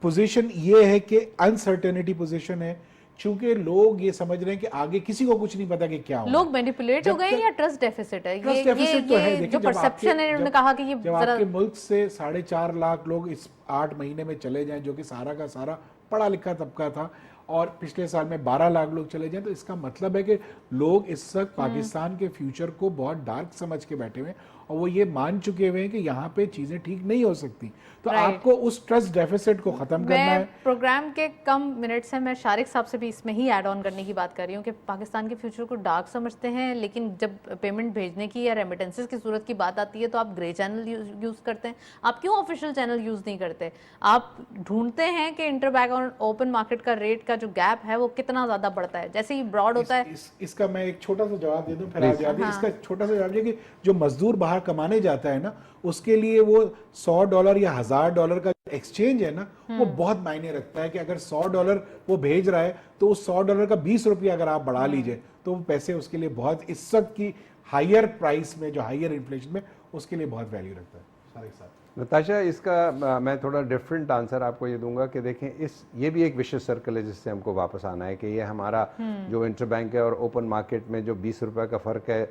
पोजीशन ये है कि अनसर्टेनिटी पोजीशन है, चूंकि लोग ये समझ रहे हैं कि आगे किसी को कुछ नहीं पता कि क्या होगा। लोग मैनिपुलेट हो गए या ट्रस्ट डेफिसिट है? ट्रस्ट डेफिसिट तो है। देखिए, जो परसेप्शन है, उन्होंने कहा कि ये जब आपके मुल्क से 4.5 लाख लोग इस 8 महीने में चले जाएं, जो कि सारा का सारा पढ़ा लिखा तबका था, और पिछले साल में 12 लाख लोग चले जाएं, तो इसका मतलब है कि लोग इस वक्त पाकिस्तान के फ्यूचर को बहुत डार्क समझ के बैठे हुए हैं, और वो ये मान चुके हुए हैं कि यहाँ पे चीजें ठीक नहीं हो सकती। तो आपको उस ट्रस्ट डेफिसिट को खत्म करना है। प्रोग्राम के कम मिनट्स हैं, मैं शारिक साहब से भी इसमें ही ऐड ऑन करने की बात कर रही हूँ कि पाकिस्तान के फ्यूचर को डार्क समझते हैं, लेकिन जब पेमेंट भेजने की या रेमिटेंसेस की सूरत की बात आती है तो आप ग्रे चैनल यूज करते हैं। आप क्यों ऑफिशियल चैनल यूज नहीं करते? आप ढूंढते हैं कि इंटरबैंक और ओपन मार्केट का रेट का जो गैप है वो कितना ज्यादा बढ़ता है, जैसे ही ब्रॉड होता है। इसका मैं एक छोटा सा जवाब दे दूं, फिर आप जवाब दें। इसका छोटा सा जवाब ये कि जो मजदूर बाहर कमाने जाता है ना, उसके लिए वो $100 या $1000 का एक्सचेंज है ना, वो बहुत मायने रखता है। कि अगर $100 वो भेज रहा है, तो उस $100 का 20 रुपया अगर आप बढ़ा लीजिए, तो वो पैसे उसके लिए बहुत, इस वक्त की हायर प्राइस में, जो हायर इन्फ्लेशन में, उसके लिए बहुत वैल्यू रखता है। सारे साथ नताशा, इसका मैं थोड़ा डिफरेंट आंसर आपको ये दूंगा कि देखें, ये भी एक विशेष सर्कल है जिससे हमको वापस आना है कि ये हमारा जो इंटरबैंक है और ओपन मार्केट में जो 20 रुपए का फर्क है,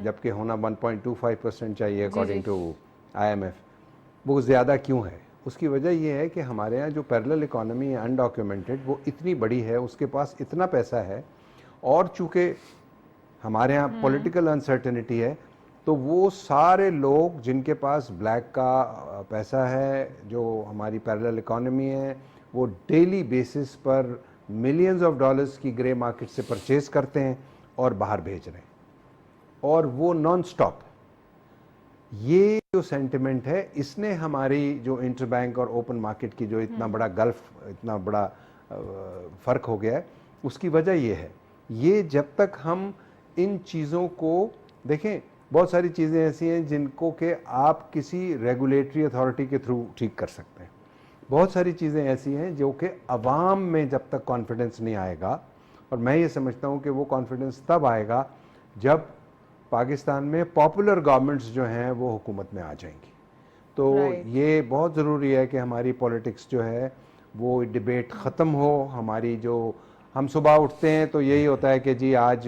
जबकि होना 1.25% चाहिए अकॉर्डिंग टू IMF, वो ज़्यादा क्यों है? उसकी वजह ये है कि हमारे यहाँ जो पैरेलल इकोनॉमी है अनडॉक्यूमेंटेड, वो इतनी बड़ी है, उसके पास इतना पैसा है, और चूँकि हमारे यहाँ पॉलिटिकल अनसर्टेनिटी है, तो वो सारे लोग जिनके पास ब्लैक का पैसा है, जो हमारी पैरेलल इकोनॉमी है, वो डेली बेसिस पर मिलियंस ऑफ डॉलर्स की ग्रे मार्केट से परचेज करते हैं और बाहर भेज रहे हैं, और वो नॉन स्टॉप। ये जो सेंटिमेंट है, इसने हमारी जो इंटरबैंक और ओपन मार्केट की जो इतना बड़ा गल्फ, इतना बड़ा फ़र्क हो गया है, उसकी वजह ये है। ये जब तक हम इन चीज़ों को देखें, बहुत सारी चीज़ें ऐसी हैं जिनको कि आप किसी रेगुलेटरी अथॉरिटी के थ्रू ठीक कर सकते हैं। बहुत सारी चीज़ें ऐसी हैं जो कि अवाम में जब तक कॉन्फिडेंस नहीं आएगा, और मैं ये समझता हूँ कि वो कॉन्फिडेंस तब आएगा जब पाकिस्तान में पॉपुलर गवर्नमेंट्स जो हैं वो हुकूमत में आ जाएंगी। तो ये बहुत ज़रूरी है कि हमारी पॉलिटिक्स जो है वो डिबेट ख़त्म हो। हमारी जो हम सुबह उठते हैं तो यही होता है कि जी आज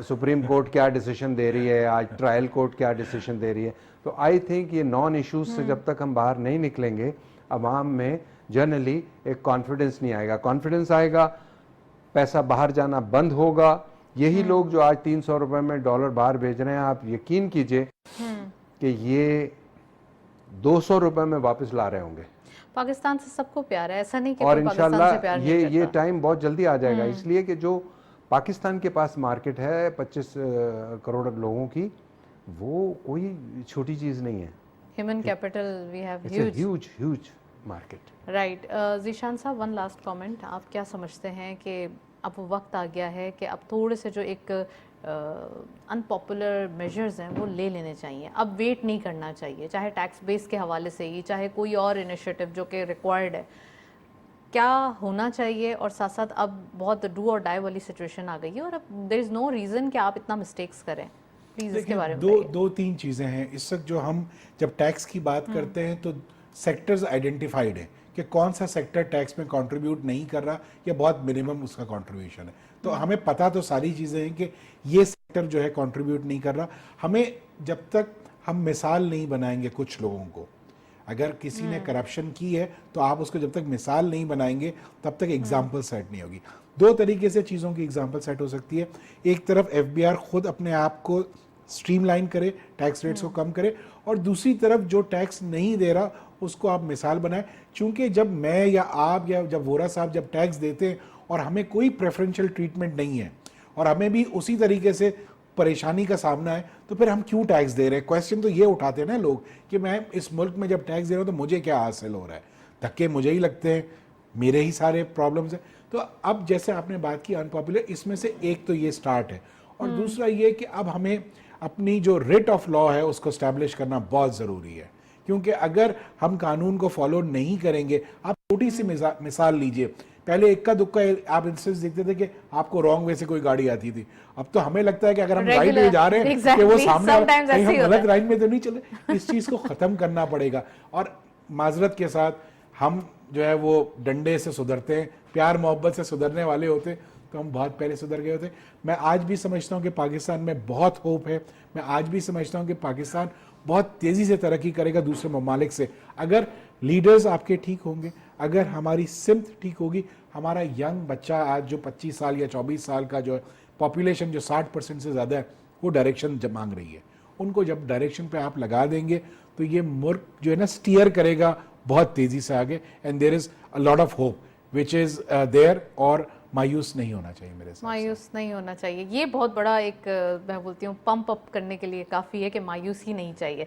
सुप्रीम कोर्ट क्या डिसीजन दे रही है, आज ट्रायल कोर्ट क्या डिसीजन दे रही है। तो आई थिंक ये नॉन इश्यूज से जब तक हम बाहर नहीं निकलेंगे, अवाम में जनरली एक कॉन्फिडेंस नहीं आएगा। कॉन्फिडेंस आएगा, पैसा बाहर जाना बंद होगा। यही लोग जो आज 300 रुपए में डॉलर बाहर भेज रहे हैं, आप यकीन कीजिए कि ये 200 रुपए में वापस ला रहे होंगे। पाकिस्तान से सबको प्यार है, ऐसा नहीं कि और पाकिस्तान से प्यार नहीं करता। ये टाइम बहुत जल्दी आ जाएगा, इसलिए कि जो पाकिस्तान के पास मार्केट है 25 करोड़ लोगों की, वो कोई छोटी चीज नहीं है। Human capital V have huge market. Right. Zeeshan साहब, वन लास्ट कमेंट, आप क्या समझते हैं कि अब वो वक्त आ गया है कि अब थोड़े से जो एक अनपॉपुलर मेजर्स हैं वो ले लेने चाहिए, अब वेट नहीं करना चाहिए, चाहे टैक्स बेस के हवाले से ही, चाहे कोई और इनिशिएटिव जो कि रिक्वायर्ड है, क्या होना चाहिए? और साथ साथ अब बहुत डू और डाई वाली सिचुएशन आ गई है, और अब देयर इज़ नो रीज़न कि आप इतना मिस्टेक्स करें। प्लीज़ इसके बारे में दो तीन चीज़ें हैं इस वक्त। जो हम जब टैक्स की बात करते हैं तो सेक्टर्स आइडेंटिफाइड है कि कौन सा सेक्टर टैक्स में कंट्रीब्यूट नहीं कर रहा या बहुत मिनिमम उसका कंट्रीब्यूशन है। तो हमें पता तो सारी चीज़ें हैं कि ये सेक्टर जो है कंट्रीब्यूट नहीं कर रहा। हमें जब तक हम मिसाल नहीं बनाएंगे कुछ लोगों को, अगर किसी ने करप्शन की है तो आप उसको जब तक मिसाल नहीं बनाएंगे तब तक एग्जाम्पल सेट नहीं होगी। दो तरीके से चीज़ों की एग्जाम्पल सेट हो सकती है। एक तरफ FBR खुद अपने आप को स्ट्रीमलाइन करे, टैक्स रेट्स को कम करे, और दूसरी तरफ जो टैक्स नहीं दे रहा उसको आप मिसाल बनाए। चूंकि जब मैं या आप या जब वोरा साहब जब टैक्स देते हैं और हमें कोई प्रेफरेंशियल ट्रीटमेंट नहीं है और हमें भी उसी तरीके से परेशानी का सामना है, तो फिर हम क्यों टैक्स दे रहे हैं? क्वेश्चन तो ये उठाते हैं ना लोग कि मैं इस मुल्क में जब टैक्स दे रहा हूँ तो मुझे क्या हासिल हो रहा है? धक्के मुझे ही लगते हैं, मेरे ही सारे प्रॉब्लम्स हैं। तो अब जैसे आपने बात की अनपॉपुलर, इसमें से एक तो ये स्टार्ट है, और दूसरा ये कि अब हमें अपनी जो रेट ऑफ लॉ है उसको स्टैब्लिश करना बहुत ज़रूरी है। क्योंकि अगर हम कानून को फॉलो नहीं करेंगे, आप छोटी सी मिसाल लीजिए, पहले इक्का दुक्का आप इंस्टेंस देखते थे कि आपको रॉन्ग वे से कोई गाड़ी आती थी, अब तो हमें लगता है कि अगर हम राइट में जा रहे हैं कि वो सामने कहीं हम गलत राइट में तो नहीं चले। इस चीज़ को ख़त्म करना पड़ेगा, और माजरत के साथ हम जो है वो डंडे से सुधरते हैं, प्यार मोहब्बत से सुधरने वाले होते तो हम बहुत पहले सुधर गए होते। मैं आज भी समझता हूँ कि पाकिस्तान में बहुत होप है। मैं आज भी समझता हूँ कि पाकिस्तान बहुत तेज़ी से तरक्की करेगा दूसरे ममालिक से, अगर लीडर्स आपके ठीक होंगे, अगर हमारी सिमत ठीक होगी। हमारा यंग बच्चा आज जो 25 साल या 24 साल का जो पॉपुलेशन जो 60% से ज़्यादा है, वो डायरेक्शन जब मांग रही है। उनको जब डायरेक्शन पे आप लगा देंगे तो ये मुल्क जो है ना स्टीयर करेगा बहुत तेज़ी से आगे। And there is a lot of hope which is there, और मायूस नहीं होना चाहिए मेरे साथ। मायूस नहीं होना चाहिए, ये बहुत बड़ा एक मैं बोलती हूँ पंप अप करने के लिए काफ़ी है कि मायूस ही नहीं चाहिए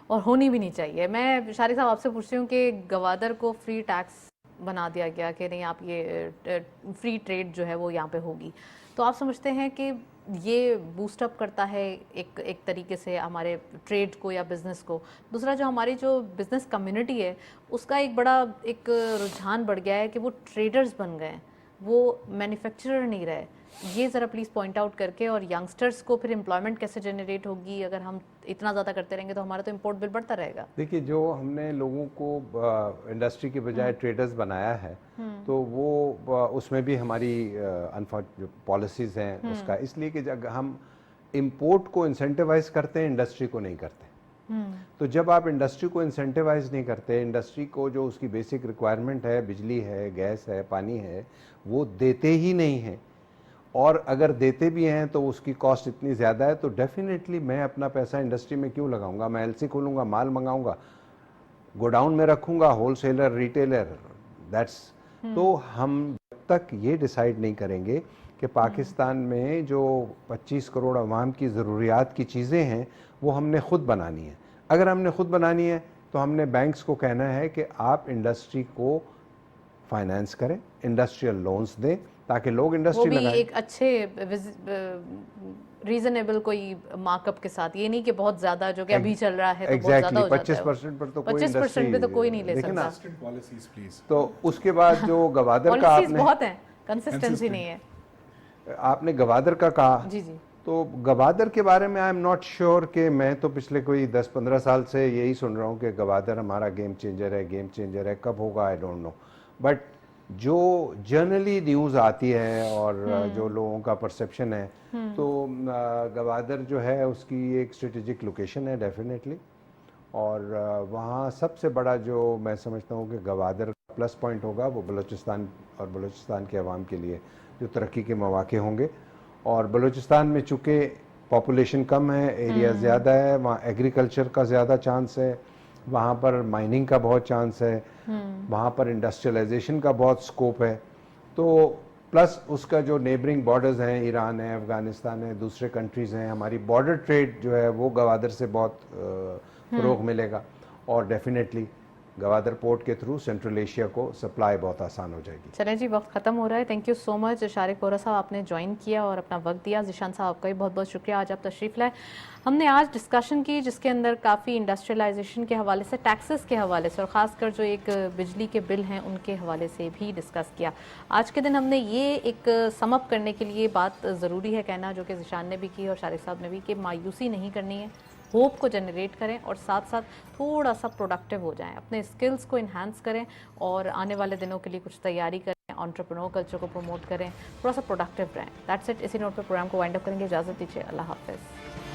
और होनी भी नहीं चाहिए। मैं शारिक साहब आपसे पूछती हूँ कि गवादर को फ्री टैक्स बना दिया गया कि नहीं, आप ये फ्री ट्रेड जो है वो यहाँ पे होगी, तो आप समझते हैं कि ये बूस्टअप करता है एक तरीके से हमारे ट्रेड को या बिज़नेस को? दूसरा, जो हमारी जो बिज़नेस कम्युनिटी है उसका एक बड़ा एक रुझान बढ़ गया है कि वो ट्रेडर्स बन गए हैं, वो मैन्युफैक्चरर नहीं रहे। ये ज़रा प्लीज़ पॉइंट आउट करके, और यंगस्टर्स को फिर एम्प्लॉयमेंट कैसे जनरेट होगी? अगर हम इतना ज़्यादा करते रहेंगे तो हमारा तो इंपोर्ट बिल बढ़ता रहेगा। देखिए, जो हमने लोगों को इंडस्ट्री के बजाय ट्रेडर्स बनाया है, तो वो उसमें भी हमारी पॉलिसीज़ हैं उसका, इसलिए कि जब हम इंपोर्ट को इंसेंटिवाइज करते हैं, इंडस्ट्री को नहीं करते। तो जब आप इंडस्ट्री को इंसेंटिवाइज नहीं करते, इंडस्ट्री को जो उसकी बेसिक रिक्वायरमेंट है, बिजली है, गैस है, पानी है, वो देते ही नहीं हैं, और अगर देते भी हैं तो उसकी कॉस्ट इतनी ज़्यादा है, तो डेफिनेटली मैं अपना पैसा इंडस्ट्री में क्यों लगाऊंगा? मैं एलसी खोलूंगा, माल मंगाऊंगा, गोडाउन में रखूंगा, होलसेलर, रिटेलर, दैट्स। तो हम जब तक ये डिसाइड नहीं करेंगे कि पाकिस्तान में जो 25 करोड़ अवाम की ज़रूरियात की चीज़ें हैं वो हमने ख़ुद बनानी है। अगर हमने ख़ुद बनानी है तो हमने बैंक्स को कहना है कि आप इंडस्ट्री को फाइनेंस करें, इंडस्ट्रियल लोन्स दें, ताकि लोग इंडस्ट्री वो भी लगाएं। एक अच्छे रीजनेबल कोई मार्कअप के साथ, ये नहीं कि बहुत ज्यादा जो कि अभी चल रहा है तो बहुत ज्यादा हो जाता है। 25% पर तो कोई 25% पे तो कोई नहीं ले देखे ना। सकता। Policies please. तो उसके बाद जो गवादर का पॉलिसीज आपने बहुत हैं, कंसिस्टेंसी नहीं है। आपने गवादर का कहा, जी जी। तो गवादर के बारे में आई एम नॉट श्योर कि मैं तो पिछले कोई 10-15 साल से यही सुन रहा हूँ कि गवादर हमारा गेम चेंजर है, गेम चेंजर है। कब होगा आई डोंट नो, बट जो जनरली न्यूज़ आती है और जो लोगों का परसेप्शन है, तो गवादर जो है उसकी एक स्ट्रेटेजिक लोकेशन है डेफिनेटली, और वहाँ सबसे बड़ा जो मैं समझता हूँ कि गवादर का प्लस पॉइंट होगा वो बलूचिस्तान और बलूचिस्तान के अवाम के लिए जो तरक्की के मौके होंगे। और बलूचिस्तान में चूँकि पॉपुलेशन कम है, एरिया ज़्यादा है, वहाँ एग्रीकल्चर का ज़्यादा चांस है, वहाँ पर माइनिंग का बहुत चांस है, वहाँ पर इंडस्ट्रियलाइजेशन का बहुत स्कोप है। तो प्लस उसका जो नेबरिंग बॉर्डर्स हैं, ईरान है, अफ़गानिस्तान है, दूसरे कंट्रीज़ हैं, हमारी बॉर्डर ट्रेड जो है वो गवादर से बहुत फ़रोग़ मिलेगा, और डेफिनेटली गवादर पोर्ट के थ्रू सेंट्रल एशिया को सप्लाई बहुत आसान हो जाएगी। चलें जी, वक्त ख़त्म हो रहा है। Thank you so much Shariq Bohra साहब, आपने ज्वाइन किया और अपना वक्त दिया। ज़ीशान साहब, आपका भी बहुत बहुत शुक्रिया, आज आप तशरीफ़ लाए। हमने आज डिस्कशन की जिसके अंदर काफ़ी इंडस्ट्रियलाइजेशन के हवाले से, टैक्सेस के हवाले से, और ख़ासकर जो एक बिजली के बिल हैं उनके हवाले से भी डिस्कस किया। आज के दिन हमने ये एक समअप करने के लिए बात ज़रूरी है कहना, जो कि ज़ीशान ने भी की और शारिक साहब ने भी, कि मायूसी नहीं करनी है, होप को जनरेट करें और साथ साथ थोड़ा सा प्रोडक्टिव हो जाएं, अपने स्किल्स को इन्हांस करें और आने वाले दिनों के लिए कुछ तैयारी करें, एंटरप्रेन्योर कल्चर को प्रमोट करें, थोड़ा सा प्रोडक्टिव रहें। That's it. इसी नोट पर प्रोग्राम को वाइंड अप करेंगे। इजाज़त दीजिए, अल्लाह हाफ़िज़।